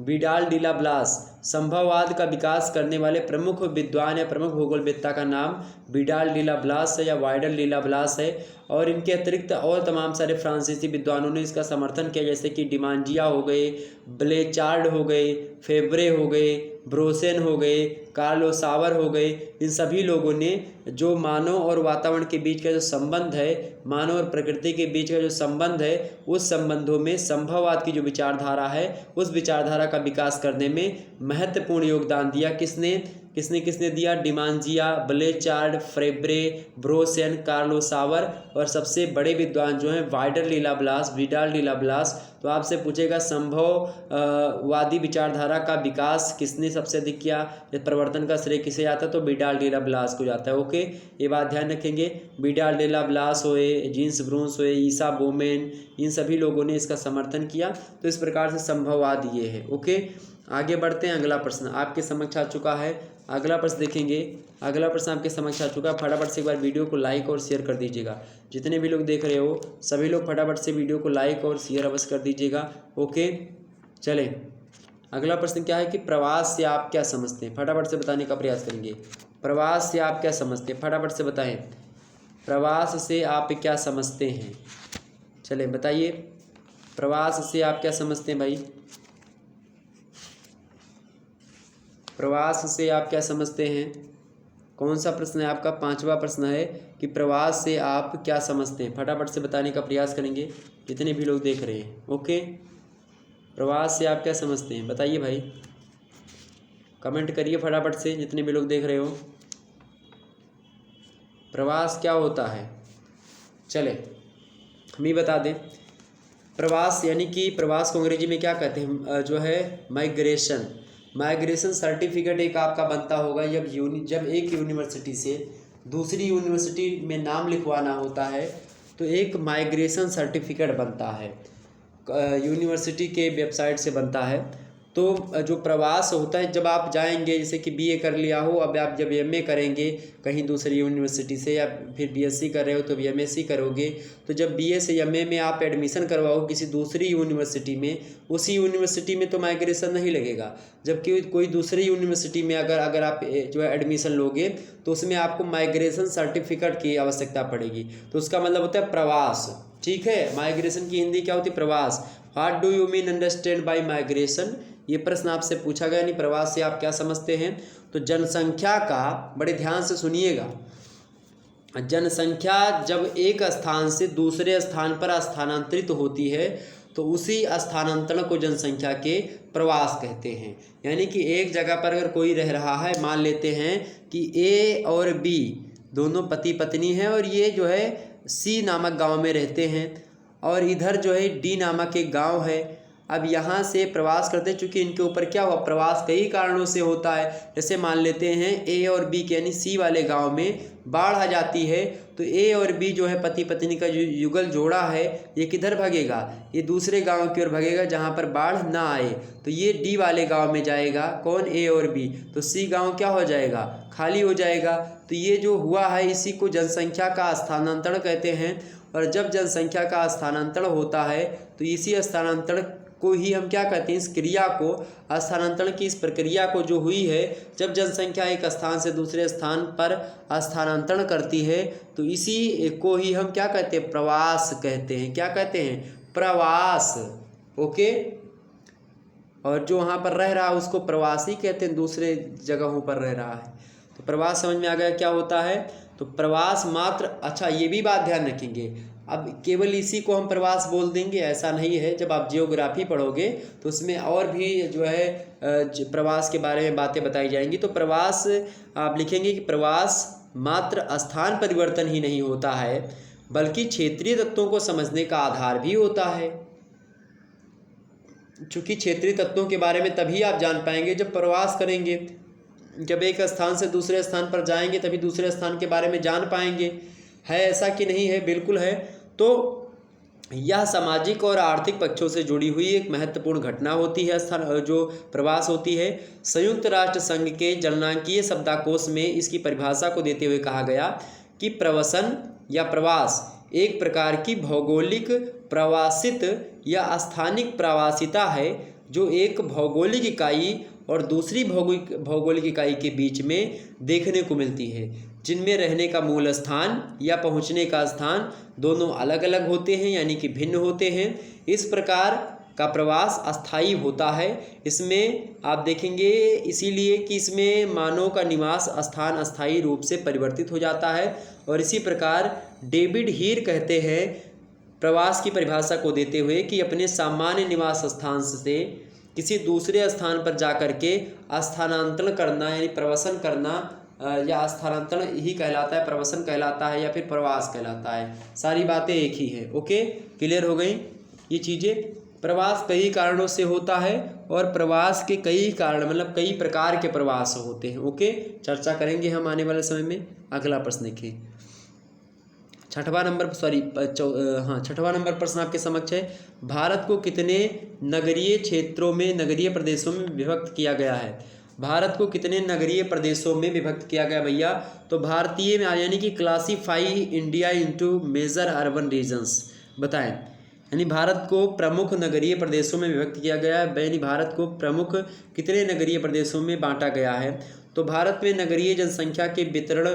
विडाल डी ला ब्लास। संभववाद का विकास करने वाले प्रमुख विद्वान या प्रमुख भूगोलवेत्ता का नाम विडाल डी ला ब्लास है या वाइडल डी ला ब्लास है। और इनके अतिरिक्त और तमाम सारे फ्रांसीसी विद्वानों ने इसका समर्थन किया, जैसे कि डिमांजिया हो गए, ब्लेचार्ड हो गए, फेब्रे हो गए, ब्रोसेन हो गए, कार्ल सावर हो गए, इन सभी लोगों ने जो मानव और वातावरण के बीच का जो संबंध है, मानव और प्रकृति के बीच का जो संबंध है, उस संबंधों में संभववाद की जो विचारधारा है, उस विचारधारा का विकास करने में महत्वपूर्ण योगदान दिया। किसने किसने दिया? डिमांजिया, ब्लेचार्ड, फ्रेब्रे, ब्रोसेन, कार्लो सावर और सबसे बड़े विद्वान जो हैं वाइडर लीलाब्लास, विडाल लीलाब्लास। तो आपसे पूछेगा संभववादी विचारधारा का विकास किसने सबसे अधिक किया? प्रवर्तन का श्रेय किसे जाता है? तो विडाल लीलाब्लास को जाता है। ओके, ये बात ध्यान रखेंगे। विडाल लीलाब्लास होए, जीन्स ब्रूंस होए, ईसा बोमेन, इन सभी लोगों ने इसका समर्थन किया। तो इस प्रकार से संभववाद ये है। ओके, आगे बढ़ते हैं। अगला प्रश्न आपके समक्ष आ चुका है। अगला प्रश्न देखेंगे। अगला प्रश्न आपके समक्ष आ चुका है। फटाफट से एक बार वीडियो को लाइक और शेयर कर दीजिएगा। जितने भी लोग देख रहे हो सभी लोग फटाफट से वीडियो को लाइक और शेयर अवश्य कर दीजिएगा। ओके, चलें। अगला प्रश्न क्या है कि प्रवास से आप क्या समझते हैं? फटाफट से बताने का प्रयास करेंगे। प्रवास से आप क्या समझते हैं? फटाफट से बताएं। प्रवास से आप क्या समझते हैं? चलें बताइए, प्रवास से आप क्या समझते हैं भाई? प्रवास से आप क्या समझते हैं? कौन सा प्रश्न है आपका? 5वां प्रश्न है कि प्रवास से आप क्या समझते हैं? फटाफट से बताने का प्रयास करेंगे जितने भी लोग देख रहे हैं। ओके, प्रवास से आप क्या समझते हैं? बताइए भाई, कमेंट करिए फटाफट से जितने भी लोग देख रहे हो। प्रवास क्या होता है? चले हम ही बता दें। प्रवास यानी कि प्रवास को अंग्रेजी में क्या कहते हैं? जो है माइग्रेशन। माइग्रेशन सर्टिफिकेट एक आपका बनता होगा जब एक यूनिवर्सिटी से दूसरी यूनिवर्सिटी में नाम लिखवाना होता है तो एक माइग्रेशन सर्टिफिकेट बनता है, यूनिवर्सिटी के वेबसाइट से बनता है। तो जो प्रवास होता है जब आप जाएंगे, जैसे कि बीए कर लिया हो, अब आप जब एमए करेंगे कहीं दूसरी यूनिवर्सिटी से, या फिर बीएससी कर रहे हो तो बीएमएससी करोगे, तो जब बीए से एमए में आप एडमिशन करवाओ किसी दूसरी यूनिवर्सिटी में, उसी यूनिवर्सिटी में तो माइग्रेशन नहीं लगेगा। जबकि कोई दूसरी यूनिवर्सिटी में अगर आप जो है एडमिशन लोगे तो उसमें आपको माइग्रेशन सर्टिफिकेट की आवश्यकता पड़ेगी। तो उसका मतलब होता है प्रवास। ठीक है, माइग्रेशन की हिंदी क्या होती है? प्रवास। What do you mean understand by migration? ये प्रश्न आपसे पूछा गया। नहीं, प्रवास से आप क्या समझते हैं? तो जनसंख्या का, बड़े ध्यान से सुनिएगा, जनसंख्या जब एक स्थान से दूसरे स्थान पर स्थानांतरित होती है तो उसी स्थानांतरण को जनसंख्या के प्रवास कहते हैं। यानी कि एक जगह पर अगर कोई रह रहा है, मान लेते हैं कि ए और बी दोनों पति पत्नी हैं और ये जो है सी नामक गांव में रहते हैं और इधर जो है डी नामक एक गांव है। अब यहाँ से प्रवास करते हैं, चूँकि इनके ऊपर क्या हुआ, प्रवास कई कारणों से होता है। जैसे मान लेते हैं ए और बी के यानी सी वाले गांव में बाढ़ आ जाती है तो ए और बी जो है पति पत्नी का जो युगल जोड़ा है ये किधर भागेगा? ये दूसरे गांव की ओर भागेगा जहाँ पर बाढ़ ना आए। तो ये डी वाले गांव में जाएगा। कौन? ए और बी। तो सी गांव क्या हो जाएगा? खाली हो जाएगा। तो ये जो हुआ है इसी को जनसंख्या का स्थानांतरण कहते हैं। और जब जनसंख्या का स्थानांतरण होता है तो इसी स्थानांतरण को ही हम क्या कहते हैं? इस क्रिया को, स्थानांतरण की इस प्रक्रिया को जो हुई है, जब जनसंख्या एक स्थान से दूसरे स्थान पर स्थानांतरण करती है तो इसी को ही हम क्या कहते हैं? प्रवास कहते हैं। क्या कहते हैं? प्रवास। ओके, और जो वहाँ पर रह रहा है उसको प्रवासी कहते हैं, दूसरे जगहों पर रह रहा है। तो प्रवास समझ में आ गया क्या होता है? तो प्रवास मात्र, अच्छा ये भी बात ध्यान रखेंगे, अब केवल इसी को हम प्रवास बोल देंगे ऐसा नहीं है। जब आप जियोग्राफी पढ़ोगे तो उसमें और भी जो है प्रवास के बारे में बातें बताई जाएंगी। तो प्रवास आप लिखेंगे कि प्रवास मात्र स्थान परिवर्तन ही नहीं होता है बल्कि क्षेत्रीय तत्वों को समझने का आधार भी होता है। चूँकि क्षेत्रीय तत्वों के बारे में तभी आप जान पाएंगे जब प्रवास करेंगे। जब एक स्थान से दूसरे स्थान पर जाएंगे तभी दूसरे स्थान के बारे में जान पाएंगे। है ऐसा कि नहीं है? बिल्कुल है। तो यह सामाजिक और आर्थिक पक्षों से जुड़ी हुई एक महत्वपूर्ण घटना होती है, जो प्रवास होती है। संयुक्त राष्ट्र संघ के जननांकीय शब्दकोश में इसकी परिभाषा को देते हुए कहा गया कि प्रवसन या प्रवास एक प्रकार की भौगोलिक प्रवासित या स्थानिक प्रवासिता है जो एक भौगोलिक इकाई और दूसरी भौगोलिक इकाई के बीच में देखने को मिलती है, जिनमें रहने का मूल स्थान या पहुंचने का स्थान दोनों अलग अलग होते हैं, यानी कि भिन्न होते हैं। इस प्रकार का प्रवास अस्थायी होता है। इसमें आप देखेंगे इसीलिए कि इसमें मानव का निवास स्थान अस्थायी रूप से परिवर्तित हो जाता है। और इसी प्रकार डेविड हीर कहते हैं प्रवास की परिभाषा को देते हुए कि अपने सामान्य निवास स्थान से किसी दूसरे स्थान पर जाकर के स्थानांतरण करना यानी प्रवसन करना या स्थानांतरण ही कहलाता है, प्रवसन कहलाता है या फिर प्रवास कहलाता है। सारी बातें एक ही है। ओके, क्लियर हो गई ये चीज़ें। प्रवास कई कारणों से होता है और प्रवास के कई कारण मतलब कई प्रकार के प्रवास होते हैं। ओके, चर्चा करेंगे हम आने वाले समय में। अगला प्रश्न देखिए, छठवां नंबर प्रश्न आपके समक्ष है। भारत को कितने नगरीय क्षेत्रों में नगरीय प्रदेशों में विभक्त किया गया है? भारत को कितने नगरीय प्रदेशों में विभक्त किया गया भैया? तो भारतीय में यानी कि classify India into major urban regions बताएं। यानी भारत को प्रमुख नगरीय प्रदेशों में विभक्त किया गया है। यानी भारत को प्रमुख कितने नगरीय प्रदेशों में बांटा गया है? तो भारत में नगरीय जनसंख्या के वितरण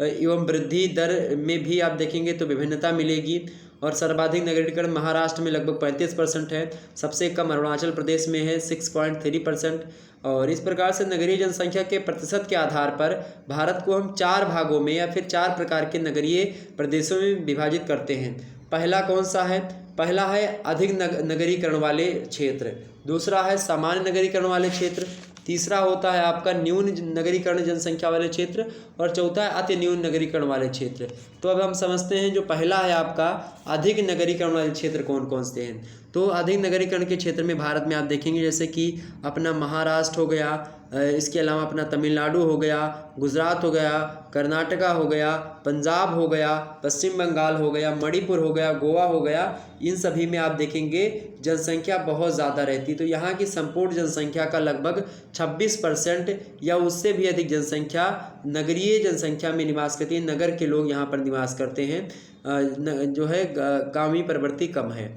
एवं वृद्धि दर में भी आप देखेंगे तो विभिन्नता मिलेगी। और सर्वाधिक नगरीकरण महाराष्ट्र में लगभग 35% है, सबसे कम अरुणाचल प्रदेश में है 6.3%। और इस प्रकार से नगरीय जनसंख्या के प्रतिशत के आधार पर भारत को हम 4 भागों में या फिर 4 प्रकार के नगरीय प्रदेशों में विभाजित करते हैं। पहला कौन सा है? पहला है अधिक नगरीकरण वाले क्षेत्र, दूसरा है सामान्य नगरीकरण वाले क्षेत्र, तीसरा होता है आपका न्यून नगरीकरण जनसंख्या वाले क्षेत्र और चौथा है अति न्यून नगरीकरण वाले क्षेत्र। तो अब हम समझते हैं जो पहला है आपका अधिक नगरीकरण वाले क्षेत्र कौन कौन से हैं। तो अधिक नगरीकरण के क्षेत्र में भारत में आप देखेंगे जैसे कि अपना महाराष्ट्र हो गया, इसके अलावा अपना तमिलनाडु हो गया, गुजरात हो गया, कर्नाटका हो गया, पंजाब हो गया, पश्चिम बंगाल हो गया, मणिपुर हो गया, गोवा हो गया। इन सभी में आप देखेंगे जनसंख्या बहुत ज़्यादा रहती। तो यहाँ की संपूर्ण जनसंख्या का लगभग 26% या उससे भी अधिक जनसंख्या नगरीय जनसंख्या में निवास करती है। नगर के लोग यहाँ पर निवास करते हैं, जो है गांवी प्रवृत्ति कम है।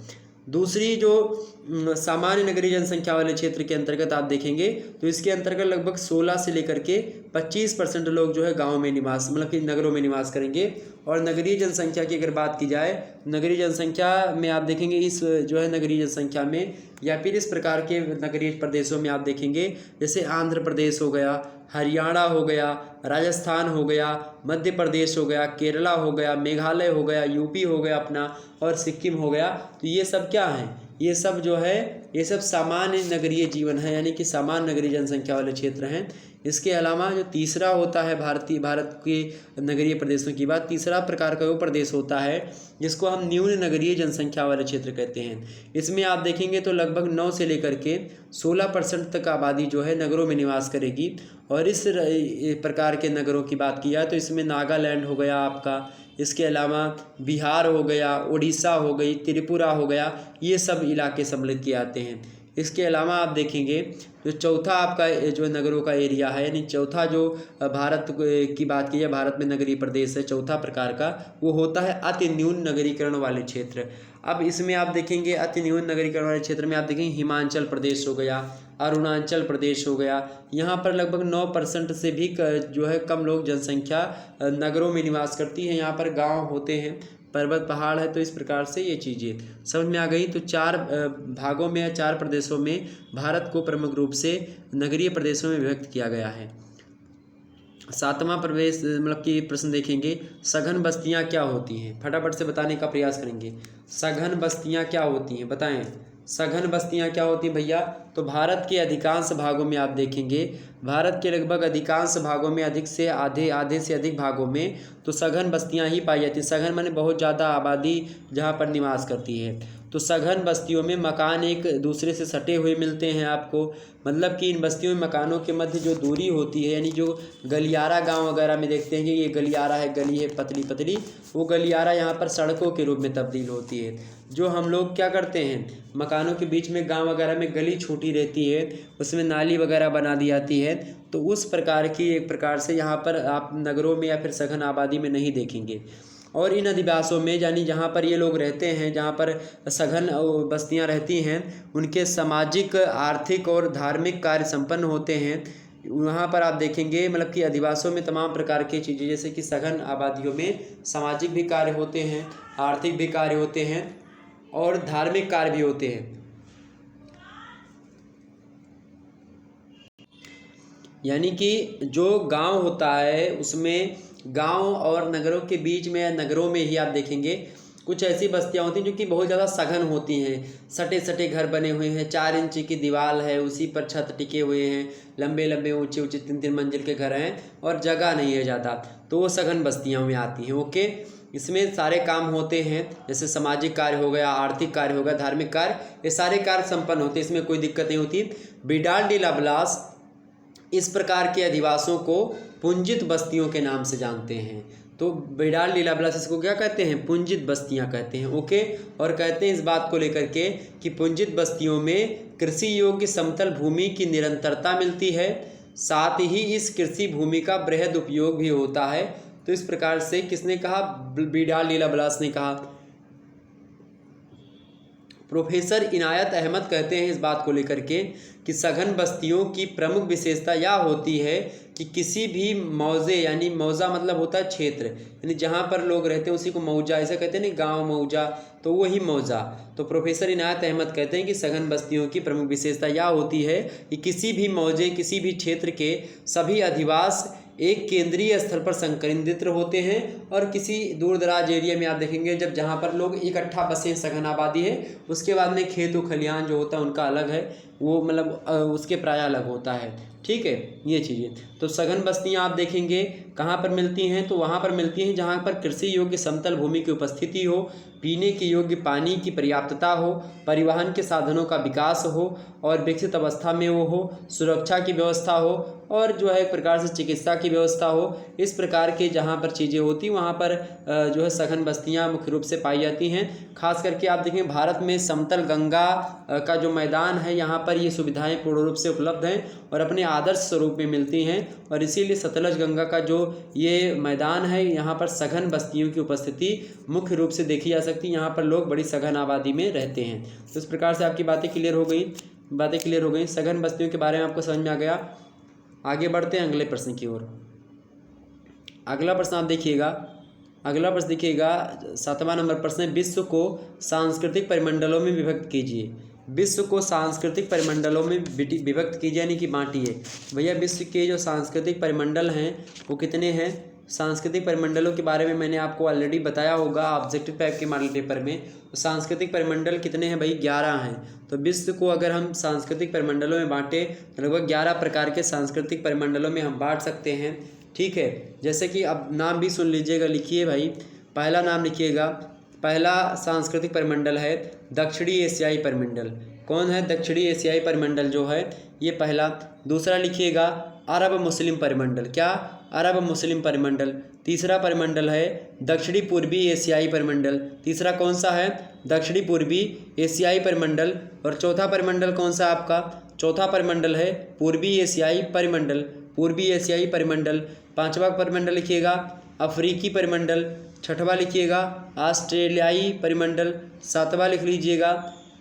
दूसरी जो सामान्य नगरीय जनसंख्या वाले क्षेत्र के अंतर्गत आप देखेंगे तो इसके अंतर्गत लगभग 16 से लेकर के 25% लोग जो है गाँव में निवास मतलब कि नगरों में निवास करेंगे। और नगरीय जनसंख्या की अगर बात की जाए, नगरीय जनसंख्या में आप देखेंगे इस जो है नगरीय जनसंख्या में या फिर इस प्रकार के नगरीय प्रदेशों में आप देखेंगे जैसे आंध्र प्रदेश हो गया, हरियाणा हो गया, राजस्थान हो गया, मध्य प्रदेश हो गया, केरला हो गया, मेघालय हो गया, यूपी हो गया अपना और सिक्किम हो गया। तो ये सब क्या हैं? ये सब जो है ये सब सामान्य नगरीय जीवन है यानी कि सामान्य नगरीय जनसंख्या वाले क्षेत्र हैं। इसके अलावा जो तीसरा होता है भारत के नगरीय प्रदेशों की बात, तीसरा प्रकार का वो प्रदेश होता है जिसको हम न्यून नगरीय जनसंख्या वाले क्षेत्र कहते हैं। इसमें आप देखेंगे तो लगभग 9 से लेकर के 16% तक आबादी जो है नगरों में निवास करेगी। और इस प्रकार के नगरों की बात की जाए तो इसमें नागालैंड हो गया आपका, इसके अलावा बिहार हो गया, उड़ीसा हो गई, त्रिपुरा हो गया, ये सब इलाके सम्मिलित किए जाते हैं। इसके अलावा आप देखेंगे जो चौथा आपका जो नगरों का एरिया है यानी चौथा जो भारत की बात की जाए भारत में नगरीय प्रदेश है चौथा प्रकार का, वो होता है अति न्यून नगरीकरण वाले क्षेत्र। अब इसमें आप देखेंगे अति न्यून नगरीकरण वाले क्षेत्र में आप देखेंगे हिमाचल प्रदेश हो गया, अरुणाचल प्रदेश हो गया, यहाँ पर लगभग 9% से भी जो है कम लोग जनसंख्या नगरों में निवास करती है। यहाँ पर गांव होते हैं, पर्वत पहाड़ है। तो इस प्रकार से ये चीज़ें समझ में आ गई। तो 4 भागों में या 4 प्रदेशों में भारत को प्रमुख रूप से नगरीय प्रदेशों में विभक्त किया गया है। 7वां प्रदेश मतलब कि प्रश्न देखेंगे, सघन बस्तियां क्या होती हैं? फटाफट से बताने का प्रयास करेंगे। सघन बस्तियां क्या होती हैं बताएं। सघन बस्तियां क्या होती हैं भैया? तो भारत के अधिकांश भागों में आप देखेंगे, भारत के लगभग अधिकांश भागों में आधे से अधिक भागों में तो सघन बस्तियां ही पाई जाती हैं। सघन माने बहुत ज़्यादा आबादी जहां पर निवास करती है। तो सघन बस्तियों में मकान एक दूसरे से सटे हुए मिलते हैं आपको, मतलब कि इन बस्तियों में मकानों के मध्य जो दूरी होती है यानी जो गलियारा गांव वगैरह में देखते हैं कि ये गलियारा है, गली है पतली पतली, वो गलियारा यहाँ पर सड़कों के रूप में तब्दील होती है। जो हम लोग क्या करते हैं, मकानों के बीच में गांव वगैरह में गली छोटी रहती है, उसमें नाली वगैरह बना दी जाती है। तो उस प्रकार की एक प्रकार से यहाँ पर आप नगरों में या फिर सघन आबादी में नहीं देखेंगे। और इन अधिवासों में यानी जहाँ पर ये लोग रहते हैं, जहाँ पर सघन बस्तियाँ रहती हैं, उनके सामाजिक, आर्थिक और धार्मिक कार्य संपन्न होते हैं। वहाँ पर आप देखेंगे मतलब कि अधिवासों में तमाम प्रकार की चीज़ें, जैसे कि सघन आबादियों में सामाजिक भी कार्य होते हैं, आर्थिक भी कार्य होते हैं और धार्मिक कार्य भी होते हैं। यानी कि जो गांव होता है उसमें गांव और नगरों के बीच में या नगरों में ही आप देखेंगे कुछ ऐसी बस्तियां होती हैं जो कि बहुत ज़्यादा सघन होती हैं। सटे सटे घर बने हुए हैं, 4 इंच की दीवार है, उसी पर छत टिके हुए हैं, लंबे लंबे ऊंचे ऊंचे 3-3 मंजिल के घर हैं और जगह नहीं है ज़्यादा, तो वो सघन बस्तियों में आती हैं। ओके, इसमें सारे काम होते हैं, जैसे सामाजिक कार्य हो गया, आर्थिक कार्य हो गया, धार्मिक कार्य, ये सारे कार्य संपन्न होते हैं, इसमें कोई दिक्कत नहीं होती। बिडाल डी लाब्लास इस प्रकार के अधिवासों को पुंजित बस्तियों के नाम से जानते हैं। तो बिडाल डी लाब्लास इसको क्या कहते हैं? पुंजित बस्तियां कहते हैं। ओके, और कहते हैं इस बात को लेकर के कि पुंजित बस्तियों में कृषि योग्य समतल भूमि की निरंतरता मिलती है, साथ ही इस कृषि भूमि का बृहद उपयोग भी होता है। तो इस प्रकार से किसने कहा? बिडाल डी लाब्लास ने कहा। प्रोफेसर इनायत अहमद कहते हैं इस बात को लेकर के कि सघन बस्तियों की प्रमुख विशेषता यह होती है कि किसी भी मौजे, यानी मौजा मतलब होता है क्षेत्र, यानी जहाँ पर लोग रहते हैं उसी को मौजा ऐसा कहते हैं, नहीं गांव मौजा, तो वही मौजा। तो प्रोफेसर इनायत अहमद कहते हैं कि सघन बस्तियों की प्रमुख विशेषता यह होती है कि किसी भी मौजे, किसी भी क्षेत्र के सभी अधिवास एक केंद्रीय स्थल पर संकेंद्रित होते हैं, और किसी दूर दराज एरिया में आप देखेंगे जब जहाँ पर लोग इकट्ठा बसे, सघन आबादी है, उसके बाद में खेत व खलिहान जो होता है उनका अलग है, वो मतलब उसके प्राय अलग होता है। ठीक है, ये चीज़ें। तो सघन बस्तियाँ आप देखेंगे कहाँ पर मिलती हैं? तो वहाँ पर मिलती हैं जहाँ पर कृषि योग्य समतल भूमि की उपस्थिति हो, पीने के योग्य पानी की पर्याप्तता हो, परिवहन के साधनों का विकास हो और विकसित अवस्था में वो हो, सुरक्षा की व्यवस्था हो और जो है एक प्रकार से चिकित्सा की व्यवस्था हो। इस प्रकार के जहाँ पर चीज़ें होती वहाँ पर जो है सघन बस्तियाँ मुख्य रूप से पाई जाती हैं। खास करके आप देखें भारत में समतल गंगा का जो मैदान है यहाँ पर ये सुविधाएं पूर्ण रूप से उपलब्ध हैं और अपने आदर्श स्वरूप में मिलती हैं, और इसीलिए सतलज गंगा का जो ये मैदान है यहाँ पर सघन बस्तियों की उपस्थिति मुख्य रूप से देखी जा सकती है। यहाँ पर लोग बड़ी सघन आबादी में रहते हैं। तो इस प्रकार से आपकी बातें क्लियर हो गई। सघन बस्तियों के बारे में आपको समझ में आ गया। आगे बढ़ते हैं अगले प्रश्न की ओर। अगला प्रश्न आप देखिएगा, 7वां नंबर प्रश्न है, विश्व को सांस्कृतिक परिमंडलों में विभक्त कीजिए। विश्व को सांस्कृतिक परिमंडलों में विभक्त कीजिए यानी कि बांटिए। भैया विश्व के जो सांस्कृतिक परिमंडल हैं वो कितने हैं? सांस्कृतिक परिमंडलों के बारे में मैंने आपको ऑलरेडी बताया होगा ऑब्जेक्टिव टाइप के मॉडल पेपर में। तो सांस्कृतिक परिमंडल कितने हैं भाई? 11 हैं। तो विश्व को अगर हम सांस्कृतिक परिमंडलों में बांटे तो लगभग 11 प्रकार के सांस्कृतिक परिमंडलों में हम बांट सकते हैं। ठीक है, जैसे कि अब नाम भी सुन लीजिएगा, लिखिए भाई। पहला नाम लिखिएगा, पहला सांस्कृतिक परिमंडल है दक्षिणी एशियाई परिमंडल। कौन है? दक्षिणी एशियाई परिमंडल जो है ये पहला। दूसरा लिखिएगा अरब मुस्लिम परिमंडल। क्या? अरब मुस्लिम परिमंडल। तीसरा परिमंडल है दक्षिणी पूर्वी एशियाई परिमंडल। तीसरा कौन सा है? दक्षिणी पूर्वी एशियाई परिमंडल। और चौथा परिमंडल कौन सा आपका? चौथा परिमंडल है पूर्वी एशियाई परिमंडल। पूर्वी एशियाई परिमंडल। पांचवा परिमंडल लिखिएगा अफ्रीकी परिमंडल। छठवां लिखिएगा ऑस्ट्रेलियाई परिमंडल। सातवां लिख लीजिएगा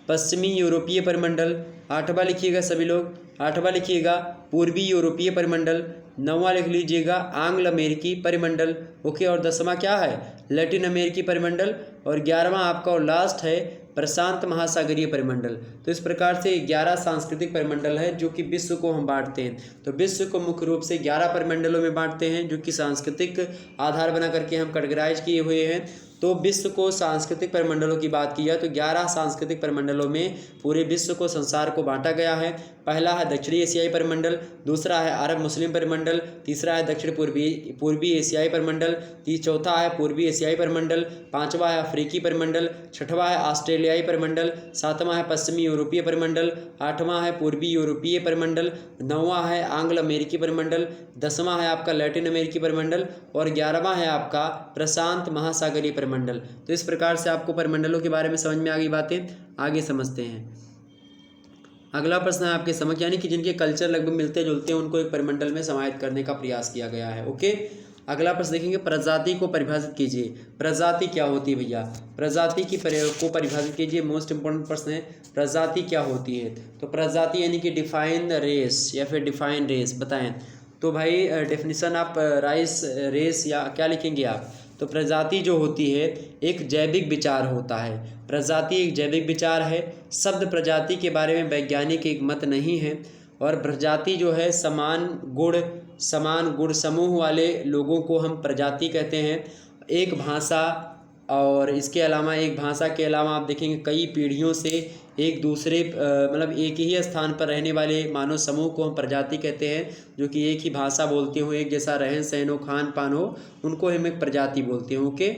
पश्चिमी यूरोपीय परिमंडल। आठवां लिखिएगा सभी लोग, आठवां लिखिएगा पूर्वी यूरोपीय परिमंडल। नौवां लिख लीजिएगा आंग्ल अमेरिकी परिमंडल। ओके, और 10वां क्या है? लैटिन अमेरिकी परिमंडल। और 11वां आपका और लास्ट है प्रशांत महासागरीय परिमंडल। तो इस प्रकार से 11 सांस्कृतिक परिमंडल है जो कि विश्व को हम बांटते हैं। तो विश्व को मुख्य रूप से 11 परिमंडलों में बांटते हैं जो कि सांस्कृतिक आधार बना करके हम कैटेगराइज किए हुए हैं। तो विश्व को सांस्कृतिक परिमंडलों की बात की जाए तो 11 सांस्कृतिक परिमंडलों में पूरे विश्व को, संसार को बांटा गया है। पहला है दक्षिणी एशियाई परिमंडल, दूसरा है अरब मुस्लिम परिमंडल, तीसरा है दक्षिण पूर्वी एशियाई परिमंडल, चौथा है पूर्वी एशियाई परिमंडल, पांचवा है अफ्रीकी परिमंडल, छठवां है ऑस्ट्रेलियाई परिमंडल, सातवां है पश्चिमी यूरोपीय परिमंडल, आठवां है पूर्वी यूरोपीय परिमंडल, नौवां है आंग्ल अमेरिकी परिमंडल, 10वां है आपका लैटिन अमेरिकी परिमंडल और 11वां है आपका प्रशांत महासागरीय परिमंडल। तो इस प्रकार से आपको परिमंडलों के बारे में समझ में आ गई बातें। आगे समझते हैं। अगला प्रश्न है आपके समझ, यानी कि जिनके कल्चर लगभग मिलते जुलते हैं उनको एक परिमंडल में समाहित करने का प्रयास किया गया है। ओके, अगला प्रश्न देखेंगे, प्रजाति को परिभाषित कीजिए। प्रजाति क्या होती है भैया? प्रजाति को परिभाषित कीजिए। मोस्ट इंपॉर्टेंट प्रश्न है, प्रजाति क्या होती है? तो प्रजाति यानी कि डिफाइन द रेस या फिर डिफाइन रेस, बताएं। तो भाई डेफिनेशन आप रेस या क्या लिखेंगे आप? तो प्रजाति जो होती है एक जैविक विचार होता है। प्रजाति एक जैविक विचार है। शब्द प्रजाति के बारे में वैज्ञानिक एक मत नहीं है। और प्रजाति जो है समान गुण समूह वाले लोगों को हम प्रजाति कहते हैं। एक भाषा, और इसके अलावा एक भाषा के अलावा आप देखेंगे कई पीढ़ियों से एक दूसरे मतलब एक ही स्थान पर रहने वाले मानव समूह को हम प्रजाति कहते हैं, जो कि एक ही भाषा बोलते हो, एक जैसा रहन सहन हो, खान पान हो, उनको हम एक प्रजाति बोलते हैं। ओके,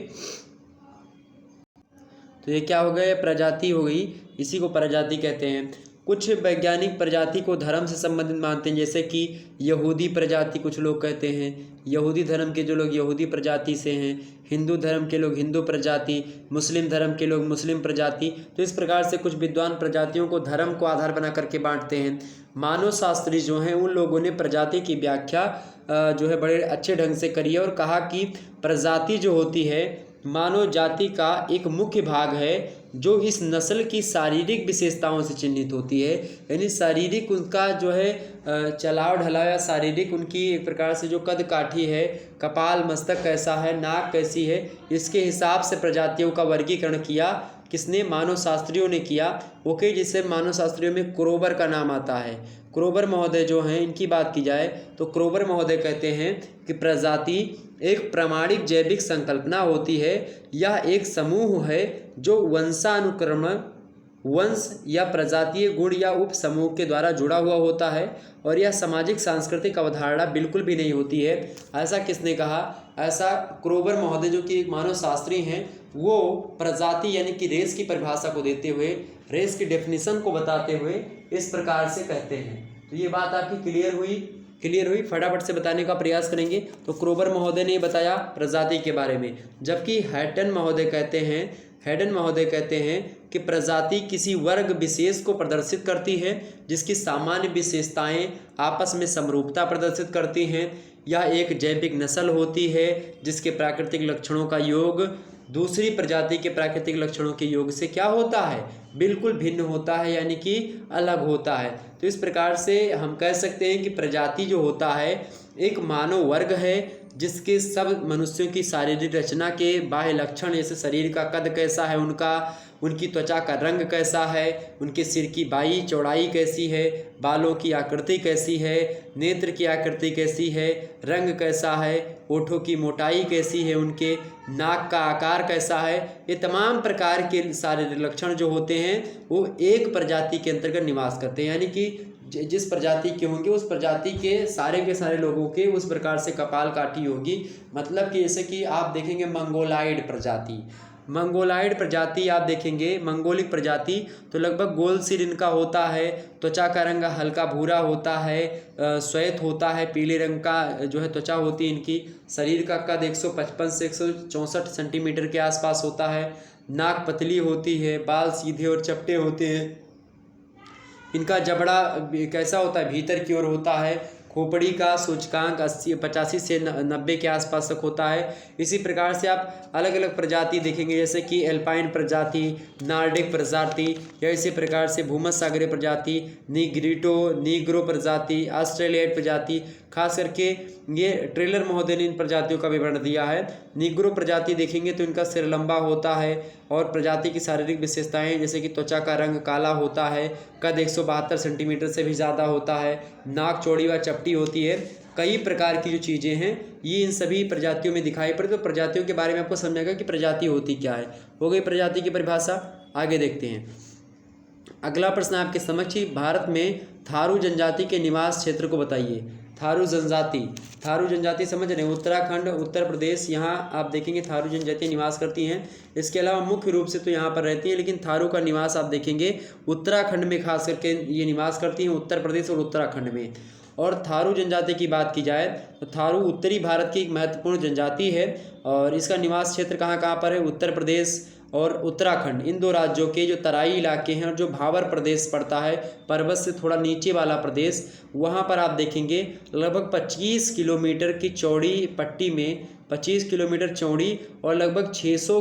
तो ये क्या हो गया, प्रजाति हो गई, इसी को प्रजाति कहते हैं। कुछ वैज्ञानिक प्रजाति को धर्म से संबंधित मानते हैं, जैसे कि यहूदी प्रजाति कुछ लोग कहते हैं, यहूदी धर्म के जो लोग यहूदी प्रजाति से हैं, हिंदू धर्म के लोग हिंदू प्रजाति, मुस्लिम धर्म के लोग मुस्लिम प्रजाति। तो इस प्रकार से कुछ विद्वान प्रजातियों को धर्म को आधार बना करके बांटते हैं। मानव शास्त्री जो हैं उन लोगों ने प्रजाति की व्याख्या जो है बड़े अच्छे ढंग से करी है और कहा कि प्रजाति जो होती है मानव जाति का एक मुख्य भाग है, जो इस नस्ल की शारीरिक विशेषताओं से चिन्हित होती है। यानी शारीरिक उनका जो है चलाव ढलाव या शारीरिक उनकी एक प्रकार से जो कद काठी है, कपाल मस्तक कैसा है, नाक कैसी है, इसके हिसाब से प्रजातियों का वर्गीकरण किया। किसने? मानव शास्त्रियों ने किया। ओके, जिससे मानव शास्त्रियों में क्रोबर का नाम आता है। क्रोबर महोदय जो हैं, इनकी बात की जाए तो क्रोबर महोदय कहते हैं कि प्रजाति एक प्रामाणिक जैविक संकल्पना होती है। यह एक समूह है जो वंशानुक्रमण, वंश या प्रजातीय गुण या उप समूह के द्वारा जुड़ा हुआ होता है, और यह सामाजिक सांस्कृतिक अवधारणा बिल्कुल भी नहीं होती है। ऐसा किसने कहा? ऐसा क्रोबर महोदय, जो कि एक मानव शास्त्री हैं, वो प्रजाति यानी कि रेस की परिभाषा को देते हुए, रेस की डेफिनेशन को बताते हुए इस प्रकार से कहते हैं। तो ये बात आपकी क्लियर हुई। फटाफट से बताने का प्रयास करेंगे। तो क्रोबर महोदय ने बताया प्रजाति के बारे में, जबकि हैडन महोदय कहते हैं कि प्रजाति किसी वर्ग विशेष को प्रदर्शित करती है, जिसकी सामान्य विशेषताएं आपस में समरूपता प्रदर्शित करती हैं। यह एक जैविक नस्ल होती है जिसके प्राकृतिक लक्षणों का योग दूसरी प्रजाति के प्राकृतिक लक्षणों के योग से क्या होता है? बिल्कुल भिन्न होता है, यानी कि अलग होता है। तो इस प्रकार से हम कह सकते हैं कि प्रजाति जो होता है एक मानव वर्ग है, जिसके सब मनुष्यों की शारीरिक रचना के बाह्य लक्षण, जैसे शरीर का कद कैसा है उनकी त्वचा का रंग कैसा है, उनके सिर की बाई चौड़ाई कैसी है, बालों की आकृति कैसी है, नेत्र की आकृति कैसी है, रंग कैसा है, होठों की मोटाई कैसी है, उनके नाक का आकार कैसा है, ये तमाम प्रकार के शारीरिक लक्षण जो होते हैं वो एक प्रजाति के अंतर्गत निवास करते हैं। यानी कि जिस प्रजाति के होंगे उस प्रजाति के सारे लोगों के उस प्रकार से कपाल काठी होगी। मतलब कि जैसे कि आप देखेंगे मंगोलाइड प्रजाति आप देखेंगे, मंगोलिक प्रजाति, तो लगभग गोल सिर इनका होता है, त्वचा का रंग हल्का भूरा होता है, श्वेत होता है, पीले रंग का जो है त्वचा होती है इनकी, शरीर का कद 155 से 164 सेंटीमीटर के आसपास होता है, नाक पतली होती है, बाल सीधे और चपटे होते हैं, इनका जबड़ा कैसा होता है? भीतर की ओर होता है, खोपड़ी का सूचकांक 85 से 90 के आसपास तक होता है। इसी प्रकार से आप अलग अलग प्रजाति देखेंगे, जैसे कि एल्पाइन प्रजाति, नार्डिक प्रजाति, या इसी प्रकार से भूमध्यसागरीय प्रजाति, नीग्रो प्रजाति, ऑस्ट्रेलियाई प्रजाति। खास करके ये ट्रेलर महोदय ने इन प्रजातियों का विवरण दिया है। नीग्रो प्रजाति देखेंगे तो इनका सिर लंबा होता है, और प्रजाति की शारीरिक विशेषताएं जैसे कि त्वचा का रंग काला होता है, कद 172 सेंटीमीटर से भी ज़्यादा होता है, नाक चौड़ी व चपटी होती है। कई प्रकार की जो चीज़ें हैं ये इन सभी प्रजातियों में दिखाई पड़े। तो प्रजातियों के बारे में आपको समझेगा कि प्रजाति होती क्या है। हो गई प्रजाति की परिभाषा। आगे देखते हैं। अगला प्रश्न आपके समक्ष ही, भारत में थारू जनजाति के निवास क्षेत्र को बताइए। थारू जनजाति समझ रहे हैं, उत्तराखंड, उत्तर प्रदेश, यहाँ आप देखेंगे थारू जनजाति निवास करती हैं। इसके अलावा मुख्य रूप से तो यहाँ पर रहती है, लेकिन थारू का निवास आप देखेंगे उत्तराखंड में खास करके ये निवास करती हैं, उत्तर प्रदेश और उत्तराखंड में। और थारू जनजाति की बात की जाए तो थारू उत्तरी भारत की एक महत्वपूर्ण जनजाति है, और इसका निवास क्षेत्र कहाँ कहाँ पर है? उत्तर प्रदेश और उत्तराखंड, इन दो राज्यों के जो तराई इलाके हैं और जो भावर प्रदेश पड़ता है, पर्वत से थोड़ा नीचे वाला प्रदेश, वहाँ पर आप देखेंगे लगभग 25 किलोमीटर की चौड़ी पट्टी में, 25 किलोमीटर चौड़ी और लगभग 600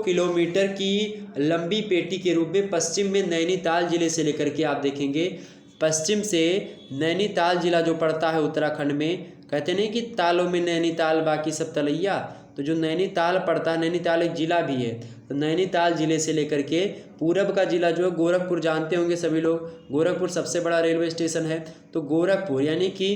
किलोमीटर की लंबी पेटी के रूप में पश्चिम में नैनीताल जिले से लेकर के आप देखेंगे, पश्चिम से नैनीताल जिला जो पड़ता है उत्तराखंड में, कहते नहीं कि तालों में नैनीताल बाकी सब तलैया, तो जो नैनीताल पड़ता है, नैनीताल एक जिला भी है, नैनीताल जिले से लेकर के पूरब का जिला जो है गोरखपुर, जानते होंगे सभी लोग, गोरखपुर सबसे बड़ा रेलवे स्टेशन है। तो गोरखपुर यानी कि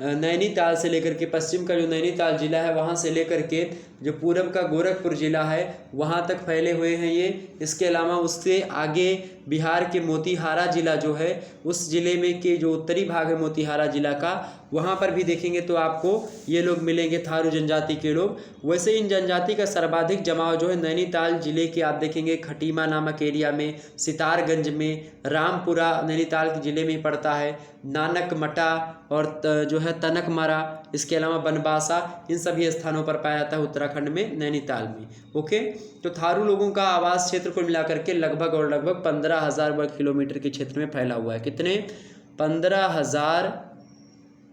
नैनीताल से लेकर के पश्चिम का जो नैनीताल जिला है वहाँ से लेकर के जो पूरब का गोरखपुर जिला है वहाँ तक फैले हुए हैं ये। इसके अलावा उससे आगे बिहार के मोतीहारा जिला जो है, उस जिले में के जो उत्तरी भाग है मोतीहारा जिला का, वहाँ पर भी देखेंगे तो आपको ये लोग मिलेंगे, थारू जनजाति के लोग। वैसे इन जनजाति का सर्वाधिक जमाव जो है नैनीताल जिले के आप देखेंगे खटीमा नामक एरिया में, सितारगंज में, रामपुरा नैनीताल के जिले में पड़ता है, नानकमटा और जो है तनकमरा, इसके अलावा बनबासा, इन सभी स्थानों पर पाया जाता है उत्तराखंड में, नैनीताल में। ओके, तो थारू लोगों का आवास क्षेत्र को मिलाकर के लगभग 15,000 वर्ग किलोमीटर के क्षेत्र में फैला हुआ है। कितने?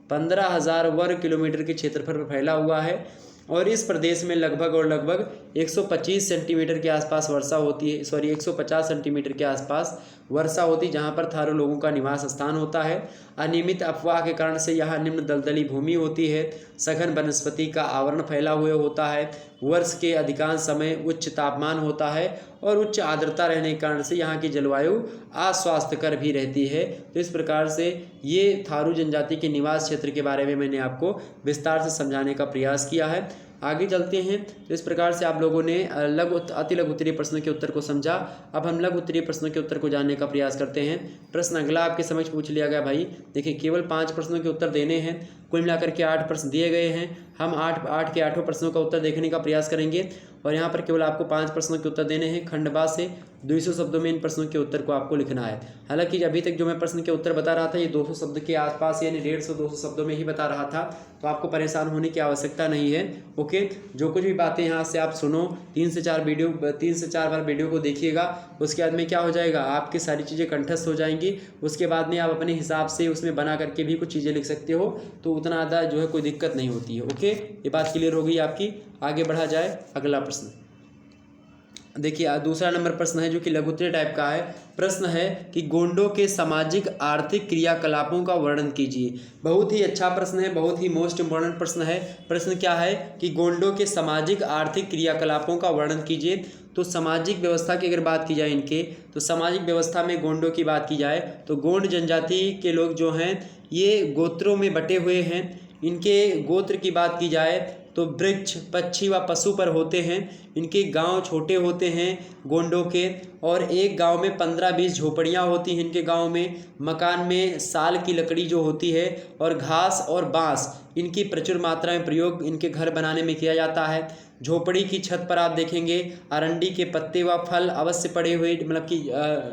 15,000 वर्ग किलोमीटर के क्षेत्रफल पर फैला हुआ है। और इस प्रदेश में लगभग 125 सेंटीमीटर के आसपास वर्षा होती है, 150 सेंटीमीटर के आसपास वर्षा होती है, जहाँ पर थारू लोगों का निवास स्थान होता है। अनियमित अफवाह के कारण से यहाँ निम्न दलदली भूमि होती है, सघन वनस्पति का आवरण फैला हुआ होता है, वर्ष के अधिकांश समय उच्च तापमान होता है और उच्च आर्द्रता रहने के कारण से यहाँ की जलवायु अस्वास्थ्यकर भी रहती है। तो इस प्रकार से ये थारू जनजाति के निवास क्षेत्र के बारे में मैंने आपको विस्तार से समझाने का प्रयास किया है। आगे चलते हैं। तो इस प्रकार से आप लोगों ने अति लघु उत्तरीय प्रश्नों के उत्तर को समझा। अब हम लघु उत्तरीय प्रश्नों के उत्तर को जानने का प्रयास करते हैं। प्रश्न अगला आपके समक्ष पूछ लिया गया भाई। देखिए, केवल 5 प्रश्नों के उत्तर देने हैं, कुल मिलाकर के 8 प्रश्न दिए गए हैं। हम 8 के 8 प्रश्नों का उत्तर देखने का प्रयास करेंगे और यहाँ पर केवल आपको 5 प्रश्नों के उत्तर देने हैं। खंडवा से 200 शब्दों में इन प्रश्नों के उत्तर को आपको लिखना है। हालांकि अभी तक जो मैं प्रश्न के उत्तर बता रहा था ये 200 शब्द के आसपास यानी 150-200 शब्दों में ही बता रहा था, तो आपको परेशान होने की आवश्यकता नहीं है। ओके, जो कुछ भी बातें यहाँ से आप सुनो, 3 से 4 बार वीडियो को देखिएगा। उसके बाद में क्या हो जाएगा, आपकी सारी चीज़ें कंठस्थ हो जाएंगी। उसके बाद में आप अपने हिसाब से उसमें बना करके भी कुछ चीज़ें लिख सकते हो, तो उतना ज़्यादा जो है कोई दिक्कत नहीं होती है। ओके, ये बात क्लियर हो गई आपकी। आगे बढ़ा जाए। अगला प्रश्न देखिए, दूसरा नंबर प्रश्न है जो कि लघु उत्तरीय टाइप का है। प्रश्न है कि गोंडों के सामाजिक आर्थिक क्रियाकलापों का वर्णन कीजिए। बहुत ही अच्छा प्रश्न है, बहुत ही मोस्ट इम्पोर्टेंट प्रश्न है। प्रश्न क्या है कि गोंडों के सामाजिक आर्थिक क्रियाकलापों का वर्णन कीजिए। तो सामाजिक व्यवस्था की अगर बात की जाए इनके, तो सामाजिक व्यवस्था में गोंडों की बात की जाए तो गोंड जनजाति के लोग जो हैं ये गोत्रों में बटे हुए हैं। इनके गोत्र की बात की जाए तो वृक्ष, पक्षी व पशु पर होते हैं। इनके गांव छोटे होते हैं गोंडों के, और एक गांव में 15-20 झोपड़ियाँ होती हैं इनके गांव में। मकान में साल की लकड़ी जो होती है और घास और बांस, इनकी प्रचुर मात्रा में प्रयोग इनके घर बनाने में किया जाता है। झोपड़ी की छत पर आप देखेंगे अरंडी के पत्ते व फल अवश्य पड़े हुए मतलब कि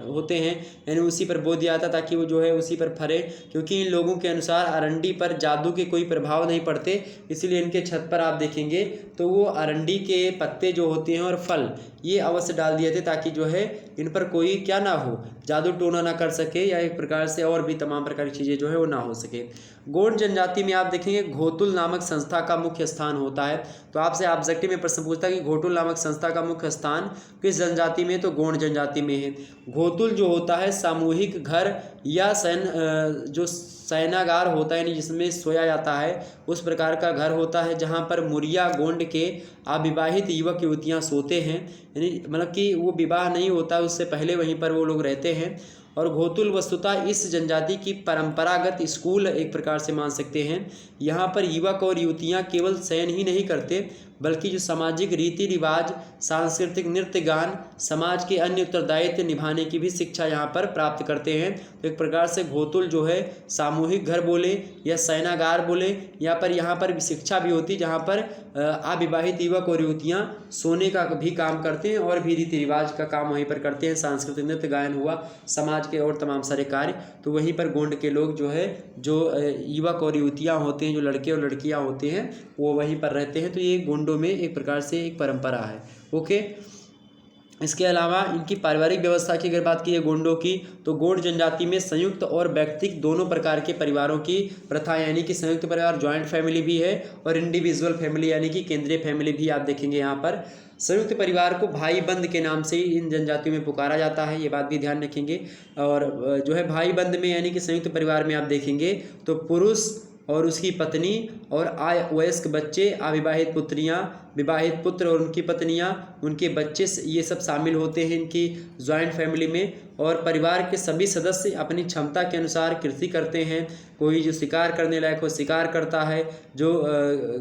होते हैं, यानी उसी पर बो दिया जाता ताकि वो जो है उसी पर फरे, क्योंकि इन लोगों के अनुसार अरंडी पर जादू के कोई प्रभाव नहीं पड़ते, इसीलिए इनके छत पर आप देखेंगे तो वो अरंडी के पत्ते जो होते हैं और फल ये अवश्य डाल दिए थे ताकि जो है इन पर कोई क्या ना हो, जादू टोना ना कर सके, या एक प्रकार से और भी तमाम प्रकार की चीज़ें जो है वो ना हो सके। गोंड जनजाति में आप देखेंगे घोतुल नामक संस्था का मुख्य स्थान होता है। तो आपसे ऑब्जेक्टिव में प्रश्न पूछता है कि घोतुल नामक संस्था का मुख्य स्थान किस जनजाति में, तो गोंड जनजाति में है। घोतुल जो होता है सामूहिक घर या जो शयनागार होता है, यानी जिसमें सोया जाता है, उस प्रकार का घर होता है जहाँ पर मुरिया गोंड के अविवाहित युवक युवतियाँ सोते हैं, यानी मतलब कि वो विवाह नहीं होता उससे पहले वहीं पर वो लोग रहते हैं। और घोतुल वस्तुतः इस जनजाति की परंपरागत स्कूल एक प्रकार से मान सकते हैं। यहाँ पर युवक और युवतियाँ केवल शयन ही नहीं करते बल्कि जो सामाजिक रीति रिवाज, सांस्कृतिक नृत्य गान, समाज के अन्य उत्तरदायित्व निभाने की भी शिक्षा यहाँ पर प्राप्त करते हैं। तो एक प्रकार से घोतुल जो है सामूहिक घर बोले या शयनागार बोले, यहाँ पर शिक्षा भी होती है जहाँ पर अविवाहित युवक और युवतियाँ सोने का भी काम करते हैं और भी रीति रिवाज का काम वहीं पर करते हैं। सांस्कृतिक नृत्य गायन हुआ, समाज के और तमाम सारे कार्य, तो वहीं पर गोंड के लोग जो है जो युवक और युवतियाँ होते हैं, जो लड़के और लड़कियाँ होते हैं, वो वहीं पर रहते हैं। तो ये गोंडों में एक प्रकार से एक परंपरा है। ओके, इसके अलावा इनकी पारिवारिक व्यवस्था की अगर बात की है गोंडों की, तो गोंड जनजाति में संयुक्त और व्यक्तिगत दोनों प्रकार के परिवारों की प्रथा, यानी कि संयुक्त परिवार जॉइंट फैमिली भी है और इंडिविजुअल फैमिली यानी कि केंद्रीय फैमिली भी आप देखेंगे। यहाँ पर संयुक्त परिवार को भाई बंद के नाम से इन जनजातियों में पुकारा जाता है, ये बात भी ध्यान रखेंगे। और जो है भाई बंद में यानी कि संयुक्त परिवार में आप देखेंगे तो पुरुष और उसकी पत्नी और वयस्क बच्चे, अविवाहित पुत्रियाँ, विवाहित पुत्र और उनकी पत्नियां, उनके बच्चे, ये सब शामिल होते हैं इनकी ज्वाइंट फैमिली में। और परिवार के सभी सदस्य अपनी क्षमता के अनुसार कृषि करते हैं। कोई जो शिकार करने लायक हो शिकार करता है, जो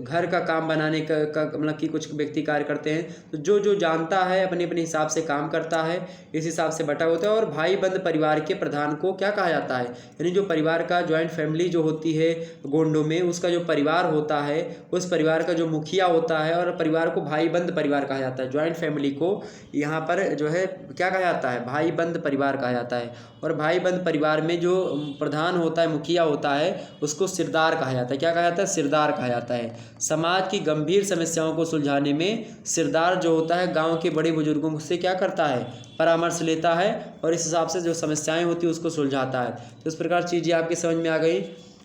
घर का काम बनाने का मतलब कि कुछ व्यक्ति कार्य करते हैं। तो जो जो जानता है अपने अपने हिसाब से काम करता है, इस हिसाब से बटा होता है। और भाई बंद परिवार के प्रधान को क्या कहा जाता है, यानी जो परिवार का ज्वाइंट फैमिली जो होती है गोंडों में, उसका जो परिवार होता है, उस परिवार का जो मुखिया होता है, और परिवार को भाई बंद परिवार कहा जाता है। ज्वाइंट फैमिली को यहाँ पर जो है क्या कहा जाता है, भाई बंद परिवार कहा जाता है। और भाई बंद परिवार में जो प्रधान होता है, मुखिया होता है, उसको सिरदार कहा जाता है। क्या कहा जाता है, सिरदार कहा जाता है। समाज की गंभीर समस्याओं को सुलझाने में सिरदार जो होता है गांव के बड़े बुजुर्गों से क्या करता है, परामर्श लेता है और इस हिसाब से जो समस्याएं होती है उसको सुलझाता है। तो इस प्रकार चीज़ें आपकी समझ में आ गई।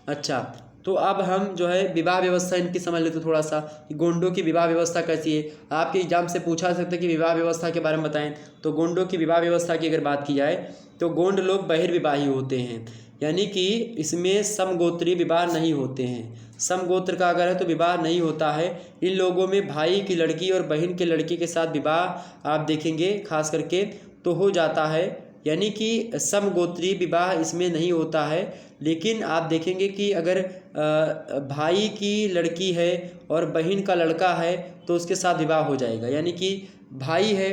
अच्छा, तो अब हम जो है विवाह व्यवस्था इनकी समझ लेते थोड़ा सा कि गोंडों की विवाह व्यवस्था कैसी है। आपके एग्जाम से पूछा जा सकता है कि विवाह व्यवस्था के बारे में बताएं। तो गोंडों की विवाह व्यवस्था की अगर बात की जाए तो गोंड लोग बहिर्विवाही होते हैं, यानी कि इसमें समगोत्रीय विवाह नहीं होते हैं। समगोत्र का अगर है तो विवाह नहीं होता है। इन लोगों में भाई की लड़की और बहन के लड़के के साथ विवाह आप देखेंगे खास करके तो हो जाता है, यानी कि समगोत्रीय विवाह इसमें नहीं होता है। लेकिन आप देखेंगे कि अगर भाई की लड़की है और बहन का लड़का है तो उसके साथ विवाह हो जाएगा। यानी कि भाई है,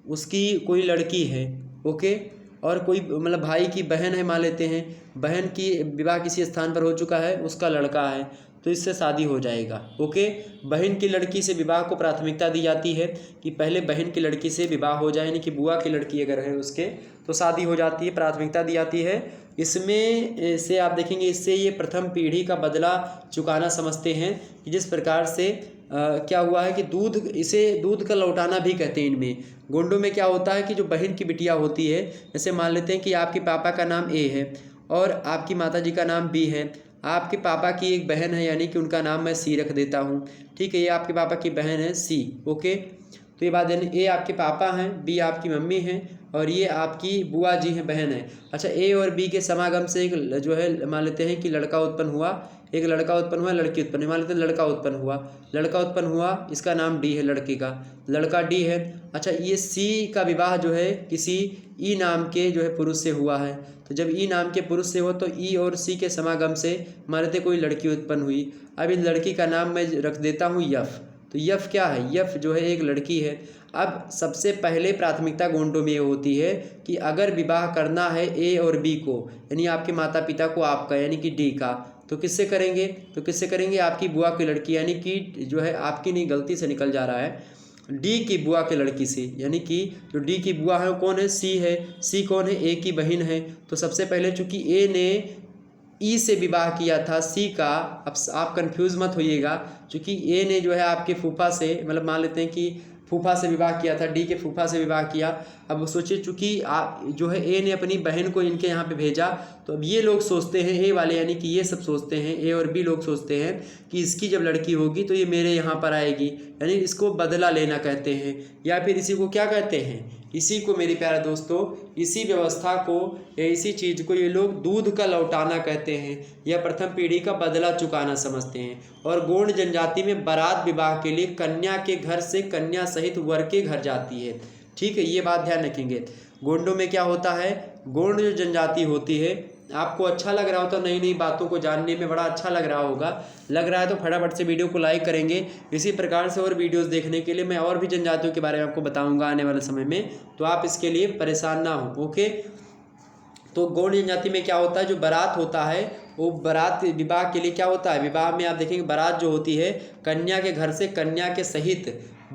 उसकी कोई लड़की है, ओके, और कोई मतलब भाई की बहन है मान लेते हैं, बहन की विवाह किसी स्थान पर हो चुका है, उसका लड़का है, तो इससे शादी हो जाएगा। ओके, बहन की लड़की से विवाह को प्राथमिकता दी जाती है कि पहले बहन की लड़की से विवाह हो जाए, यानी कि बुआ की लड़की अगर है उसके तो शादी हो जाती है, प्राथमिकता दी जाती है। इसमें से आप देखेंगे इससे ये प्रथम पीढ़ी का बदला चुकाना समझते हैं कि जिस प्रकार से क्या हुआ है कि इसे दूध का लौटाना भी कहते हैं। इनमें गोंडों में क्या होता है कि जो बहन की बिटिया होती है, जैसे मान लेते हैं कि आपके पापा का नाम ए है और आपकी माताजी का नाम बी है, आपके पापा की एक बहन है, यानी कि उनका नाम मैं सी रख देता हूँ, ठीक है, ये आपके पापा की बहन है सी। ओके, तो ये बात यानी ए आपके पापा हैं, बी आपकी मम्मी हैं और ये आपकी बुआ जी हैं, बहन है। अच्छा, ए और बी के समागम से एक जो है मान लेते हैं कि लड़का उत्पन्न हुआ, एक लड़का उत्पन्न हुआ, लड़की उत्पन्न, मान लेते हैं लड़का उत्पन्न हुआ, इसका नाम डी है, लड़के का लड़का डी है। अच्छा, ये सी का विवाह जो है किसी ई नाम के जो है पुरुष से हुआ है। तो जब ई नाम के पुरुष से हो तो ई और सी के समागम से मान लेते कोई लड़की उत्पन्न हुई। अब इस लड़की का नाम मैं रख देता हूँ यफ। तो यफ क्या है, यफ जो है एक लड़की है। अब सबसे पहले प्राथमिकता गोंडों में ये होती है कि अगर विवाह करना है ए और बी को, यानी आपके माता पिता को आपका यानी कि डी का, तो किससे करेंगे, आपकी बुआ की लड़की, यानी कि जो है आपकी नहीं, गलती से निकल जा रहा है, डी की बुआ के लड़की से, यानी कि जो डी की बुआ है वो कौन है, सी है। सी कौन है, ए की बहन है। तो सबसे पहले चूंकि ए ने ई से विवाह किया था सी का, अब आप कंफ्यूज मत होइएगा, चूँकि ए ने जो है आपके फूफा से, मतलब मान लेते हैं कि फूफा से विवाह किया था, डी के फूफा से विवाह किया। अब सोचिए चूँकि आप जो है ए ने अपनी बहन को इनके यहाँ पे भेजा, तो अब ये लोग सोचते हैं, ए वाले यानी कि ये सब सोचते हैं, ए और बी लोग सोचते हैं कि इसकी जब लड़की होगी तो ये मेरे यहाँ पर आएगी, यानी इसको बदला लेना कहते हैं, या फिर इसी को क्या कहते हैं, इसी को मेरे प्यारे दोस्तों, इसी व्यवस्था को या इसी चीज़ को ये लोग दूध का लौटाना कहते हैं या प्रथम पीढ़ी का बदला चुकाना समझते हैं। और गोंड जनजाति में बारात विवाह के लिए कन्या के घर से कन्या सहित वर के घर जाती है। ठीक है, ये बात ध्यान रखेंगे। गोंडों में क्या होता है, गोंड जो जनजाति होती है, आपको अच्छा लग रहा हो तो नई नई बातों को जानने में बड़ा अच्छा लग रहा होगा, लग रहा है तो फटाफट से वीडियो को लाइक करेंगे। इसी प्रकार से और वीडियोस देखने के लिए मैं और भी जनजातियों के बारे में आपको बताऊंगा आने वाले समय में, तो आप इसके लिए परेशान ना हो। ओके, तो गोंड जनजाति में क्या होता है, जो बारात होता है वो बारात विवाह के लिए क्या होता है, विवाह में आप देखेंगे बारात जो होती है कन्या के घर से कन्या के सहित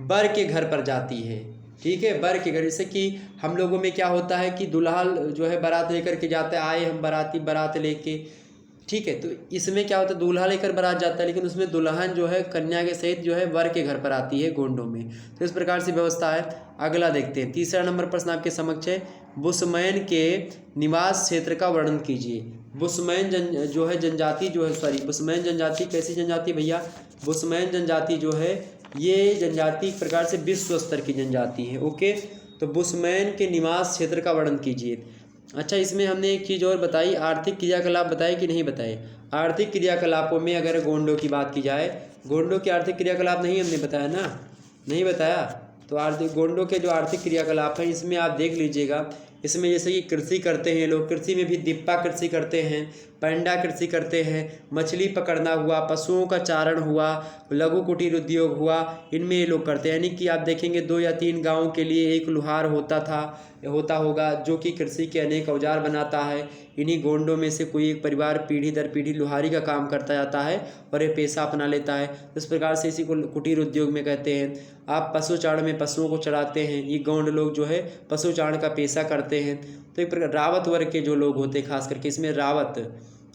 वर के घर पर जाती है। ठीक है, वर के घर, जैसे कि हम लोगों में क्या होता है कि दूल्हा जो है बारात लेकर के जाता है, आए हम बाराती बारात लेके, ठीक है, तो इसमें क्या होता है दूल्हा लेकर बारात जाता है, लेकिन उसमें दुल्हन जो है कन्या के सहित जो है वर के घर पर आती है गोंडों में। तो इस प्रकार से व्यवस्था है। अगला देखते हैं, तीसरा नंबर प्रश्न आपके समक्ष है, बुशमैन के निवास क्षेत्र का वर्णन कीजिए। बुशमैन जो है जनजाति जो है, सॉरी, बुशमैन जनजाति कैसी जनजाति भैया, बुशमैन जनजाति जो है ये जनजाति एक प्रकार से विश्व स्तर की जनजाति है। ओके, तो बुशमैन के निवास क्षेत्र का वर्णन कीजिए। अच्छा, इसमें हमने एक चीज़ और बताई, आर्थिक क्रियाकलाप बताए कि नहीं बताए। आर्थिक क्रियाकलापों में अगर गोंडों की बात की जाए गोंडों के आर्थिक क्रियाकलाप नहीं हमने बताया ना, नहीं बताया। तो आर्थिक गोंडों के जो आर्थिक क्रियाकलाप हैं इसमें आप देख लीजिएगा, इसमें जैसे कि कृषि करते हैं लोग, कृषि में भी दिप्पा कृषि करते हैं, पैंडा कृषि करते हैं, मछली पकड़ना हुआ, पशुओं का चारण हुआ, लघु कुटीर उद्योग हुआ, इनमें ये लोग करते हैं। यानी कि आप देखेंगे 2 या 3 गाँव के लिए एक लुहार होता होगा जो कि कृषि के अनेक औजार बनाता है। इन्हीं गोंडों में से कोई एक परिवार पीढ़ी दर पीढ़ी लुहारी का काम करता जाता है और ये पेशा अपना लेता है। इस प्रकार से इसी को कुटीर उद्योग में कहते हैं। आप पशु चारण में पशुओं को चढ़ाते हैं, ये गोंड लोग जो है पशु चारण का पेशा करते हैं। तो एक प्रकार रावत वर्ग के जो लोग होते हैं, खास करके इसमें रावत,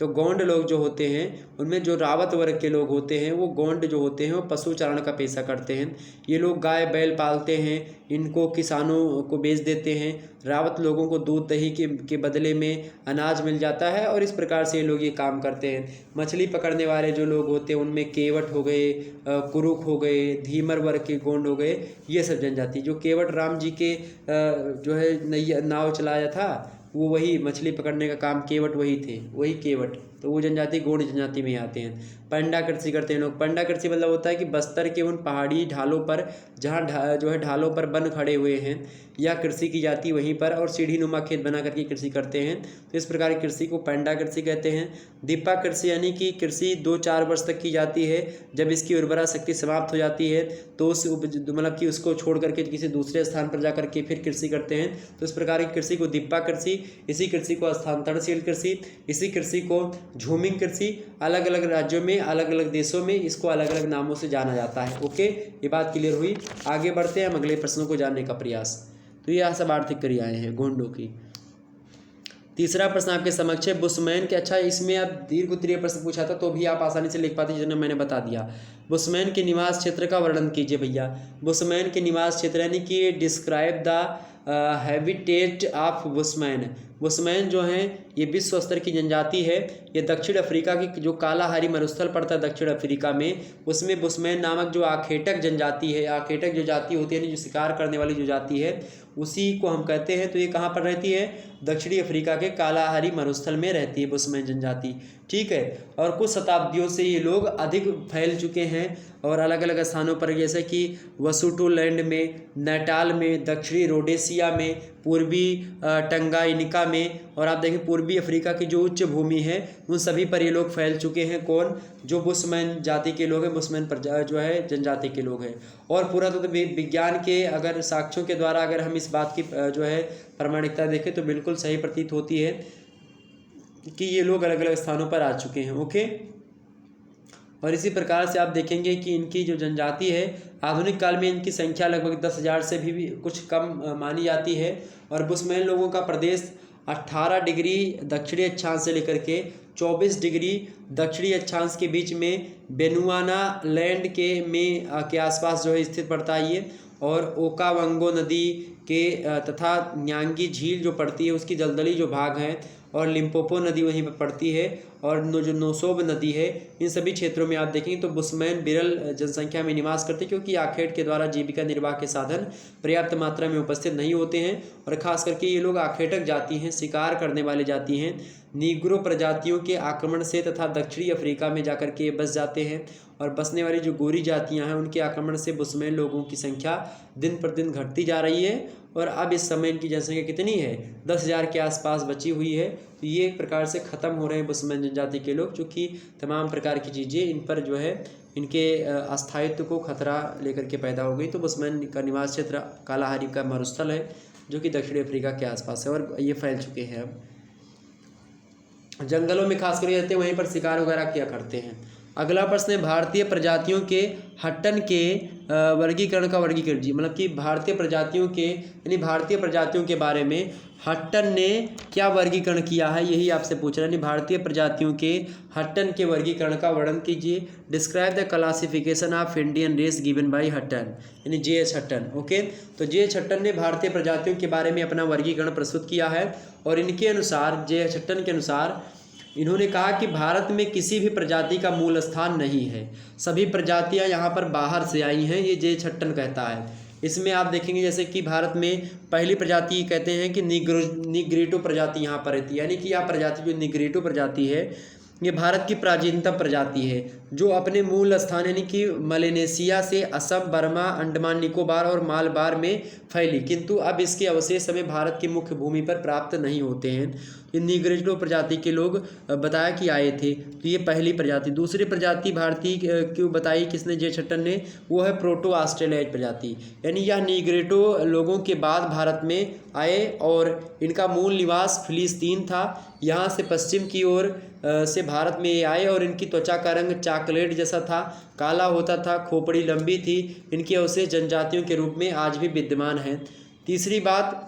तो गोंड लोग जो होते हैं उनमें जो रावत वर्ग के लोग होते हैं वो गोंड जो होते हैं वो पशु चारण का पेशा करते हैं। ये लोग गाय बैल पालते हैं, इनको किसानों को बेच देते हैं। रावत लोगों को दूध दही के बदले में अनाज मिल जाता है और इस प्रकार से ये लोग ये काम करते हैं। मछली पकड़ने वाले जो लोग होते हैं उनमें केवट हो गए, कुरुक हो गए, धीमर वर्ग के गोंड हो गए, ये सब जनजाति। जो केवट राम जी के जो है नैया नाव चलाया था वो वही मछली पकड़ने का काम केवट वही थे, वही केवट, तो वो जनजाति गोंड जनजाति में आते हैं। पंडा कृषि करते हैं लोग। पंडा कृषि मतलब होता है कि बस्तर के उन पहाड़ी ढालों पर जहाँ जो है ढालों पर बन खड़े हुए हैं या कृषि की जाती वहीं पर और सीढ़ी नुमा खेत बना करके कृषि करते हैं। तो इस प्रकार की कृषि को पंडा कृषि कहते हैं। दीपा कृषि यानी कि कृषि 2-4 वर्ष तक की जाती है। जब इसकी उर्वरा शक्ति समाप्त हो जाती है तो उस मतलब कि उसको छोड़ करके किसी दूसरे स्थान पर जा करके फिर कृषि करते हैं। तो इस प्रकार की कृषि को दीपा कृषि, इसी कृषि को स्थानांतरणशील कृषि, इसी कृषि को झूमिंग कृषि, अलग अलग राज्यों में अलग अलग देशों में इसको अलग अलग नामों से जाना जाता है। ओके, ये बात क्लियर हुई। आगे बढ़ते हैं हम अगले प्रश्नों को जानने का प्रयास। तो यह सब आर्थिक क्रियाएं हैं गोंडों की। तीसरा प्रश्न आपके समक्ष है बुशमैन के। अच्छा, इसमें आप दीर्घ उत्तरीय प्रश्न पूछा था तो भी आप आसानी से लिख पाते, जिन्हें मैंने बता दिया। बुशमैन के निवास क्षेत्र का वर्णन कीजिए भैया। बुशमैन के निवास क्षेत्र यानी कि describe the habitat of bushman. Bushman जो हैं ये विश्व स्तर की जनजाति है। ये दक्षिण अफ्रीका की जो कालाहारी मरुस्थल पड़ता है दक्षिण अफ्रीका में, उसमें बुशमैन नामक जो आखेटक जनजाति है, आखेटक जो जाति होती है यानी जो शिकार करने वाली जो जाति है उसी को हम कहते हैं। तो ये कहाँ पर रहती है? दक्षिणी अफ्रीका के कालाहारी मरुस्थल में रहती है बुशमैन जनजाति। ठीक है, और कुछ शताब्दियों से ये लोग अधिक फैल चुके हैं और अलग अलग स्थानों पर, जैसे कि वसुटुलैंड में, नेटाल में, दक्षिणी रोडेशिया में, पूर्वी टंगाइनिका में, और आप देखें पूर्वी अफ्रीका की जो उच्च भूमि है उन सभी पर ये लोग फैल चुके हैं। कौन? जो बुशमैन जाति के लोग हैं, बुशमैन जो है जनजाति के लोग हैं। और पुरातत्व विज्ञान के अगर साक्ष्यों के द्वारा अगर हम इस बात की जो है प्रामाणिकता देखें तो बिल्कुल सही प्रतीत होती है कि ये लोग अलग अलग स्थानों पर आ चुके हैं। ओके, और इसी प्रकार से आप देखेंगे कि इनकी जो जनजाति है आधुनिक काल में इनकी संख्या लगभग 10,000 से भी कुछ कम मानी जाती है। और बुशमैन लोगों का प्रदेश 18 डिग्री दक्षिणी अक्षांश से लेकर के 24 डिग्री दक्षिणी अक्षांश के बीच में बेनुआना लैंड के आसपास जो है स्थित पड़ता है ये। और ओकावंगो नदी के तथा न्यांगी झील जो पड़ती है उसकी दलदली जो भाग हैं, और लिम्पोपो नदी वहीं पर पड़ती है, और जो नोसोब नदी है, इन सभी क्षेत्रों में आप देखेंगे तो बुशमैन विरल जनसंख्या में निवास करते हैं, क्योंकि आखेट के द्वारा जीविका निर्वाह के साधन पर्याप्त मात्रा में उपस्थित नहीं होते हैं। और ख़ास करके ये लोग आखेटक जाति हैं, शिकार करने वाले जाति हैं। नीग्रो प्रजातियों के आक्रमण से तथा दक्षिणी अफ्रीका में जाकर के बस जाते हैं, और बसने वाली जो गोरी जातियां हैं उनके आक्रमण से बुशमैन लोगों की संख्या दिन प्रतिदिन घटती जा रही है। और अब इस समय इनकी जनसंख्या कितनी है? 10,000 के आसपास बची हुई है। तो ये एक प्रकार से ख़त्म हो रहे हैं बुशमैन जनजाति के लोग, चूँकि तमाम प्रकार की चीज़ें इन पर जो है इनके अस्थायित्व को खतरा लेकर के पैदा हो गई। तो बुशमैन का निवास क्षेत्र कालाहारी का मरुस्थल है जो कि दक्षिणी अफ्रीका के आसपास है, और ये फैल चुके हैं। अब जंगलों में खास कर रहते हैं, वहीं पर शिकार वगैरह किया करते हैं। अगला प्रश्न है भारतीय प्रजातियों के हट्टन के वर्गीकरण का वर्गीकरण जी। मतलब कि भारतीय प्रजातियों के यानी भारतीय प्रजातियों के बारे में हट्टन ने क्या वर्गीकरण किया है, यही आपसे पूछ रहा है। यानी भारतीय प्रजातियों के हट्टन के वर्गीकरण का वर्णन कीजिए। Describe the classification of Indian race given by Hutton, यानी J.H. हट्टन। ओके, तो J.H. हट्टन ने भारतीय प्रजातियों के बारे में अपना वर्गीकरण प्रस्तुत किया है, और इनके अनुसार J.H. हट्टन के अनुसार इन्होंने कहा कि भारत में किसी भी प्रजाति का मूल स्थान नहीं है, सभी प्रजातियां यहाँ पर बाहर से आई हैं, ये J.H. हट्टन कहता है। इसमें आप देखेंगे जैसे कि भारत में पहली प्रजाति कहते हैं कि निग्रीटो प्रजाति यहाँ पर रहती है, यानी कि यह प्रजाति जो निग्रीटो प्रजाति है ये भारत की प्राचीनतम प्रजाति है जो अपने मूल स्थान यानी कि मलेशिया से असम, बर्मा, अंडमान निकोबार और मालबार में फैली, किंतु अब इसके अवशेष हमें भारत की मुख्य भूमि पर प्राप्त नहीं होते हैं। ये निग्रोटो प्रजाति के लोग बताया कि आए थे, तो ये पहली प्रजाति। दूसरी प्रजाति भारतीय क्यों बताई किसने, जे छट्टन ने, वो है प्रोटो ऑस्ट्रेलियाई प्रजाति, यानी यह निग्रोटो लोगों के बाद भारत में आए और इनका मूल निवास फिलिस्तीन था। यहाँ से पश्चिम की ओर से भारत में ये आए और इनकी त्वचा का रंग चॉकलेट जैसा था, काला होता था, खोपड़ी लंबी थी। इनके अवशेष जनजातियों के रूप में आज भी विद्यमान हैं। तीसरी बात,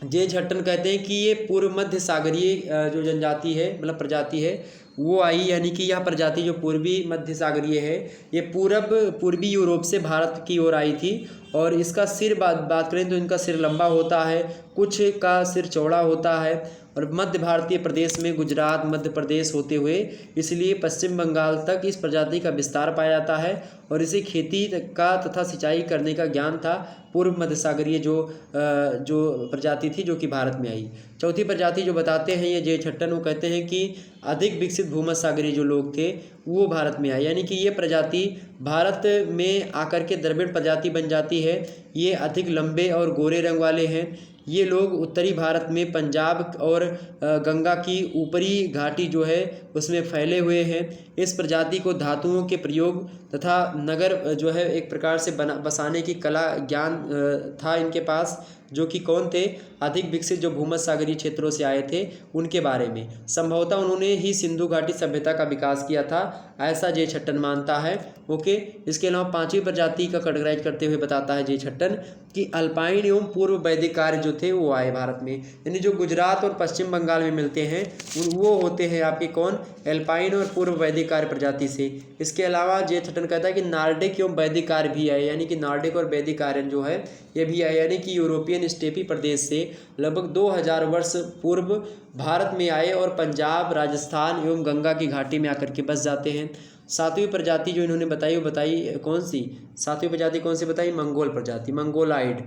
जे छट्टन कहते हैं कि ये पूर्व मध्य सागरीय जो जनजाति है, मतलब प्रजाति है, वो आई, यानी कि यह प्रजाति जो पूर्वी मध्य सागरीय है, ये पूर्वी यूरोप से भारत की ओर आई थी। और इसका सिर बात करें तो इनका सिर लंबा होता है, कुछ का सिर चौड़ा होता है और मध्य भारतीय प्रदेश में गुजरात, मध्य प्रदेश होते हुए इसलिए पश्चिम बंगाल तक इस प्रजाति का विस्तार पाया जाता है और इसे खेती का तथा सिंचाई करने का ज्ञान था। पूर्व मध्य सागरीय जो प्रजाति थी जो कि भारत में आई। चौथी प्रजाति जो बताते हैं ये जे छट्टन, वो कहते हैं कि अधिक विकसित भूमध्य सागरीय जो लोग थे वो भारत में आए, यानी कि ये प्रजाति भारत में आकर के द्रविड़ प्रजाति बन जाती है। ये अधिक लंबे और गोरे रंग वाले हैं। ये लोग उत्तरी भारत में पंजाब और गंगा की ऊपरी घाटी जो है उसमें फैले हुए हैं। इस प्रजाति को धातुओं के प्रयोग तथा नगर जो है एक प्रकार से बसाने की कला ज्ञान था इनके पास, जो कि कौन थे, अधिक विकसित जो भूमध्य सागरीय क्षेत्रों से आए थे उनके बारे में। संभवतः उन्होंने ही सिंधु घाटी सभ्यता का विकास किया था, ऐसा जे छट्टन मानता है। ओके, इसके अलावा पांचवी प्रजाति का कैटेगराइज करते हुए बताता है जे छट्टन कि अल्पाइन एवं पूर्व वैदिक कार्य जो थे वो आए भारत में, यानी जो गुजरात और पश्चिम बंगाल में मिलते हैं वो होते हैं आपके कौन, एल्पाइन और पूर्व वैदिक कार्य प्रजाति से। इसके अलावा जे छट्टन कहता है कि नार्डिक एवं वैदिक कार्य भी आए, यानी कि नार्डिक और वैदिक कार्य जो है ये भी आए, यानी कि यूरोपियन स्टेपी प्रदेश से लगभग 2000 वर्ष पूर्व भारत में आए और पंजाब, राजस्थान एवं गंगा की घाटी में आकर के बस जाते हैं। सातवीं प्रजाति जो इन्होंने बताई वो बताई कौन सी, सातवीं प्रजाति कौन सी बताई, मंगोल प्रजाति, मंगोलाइड।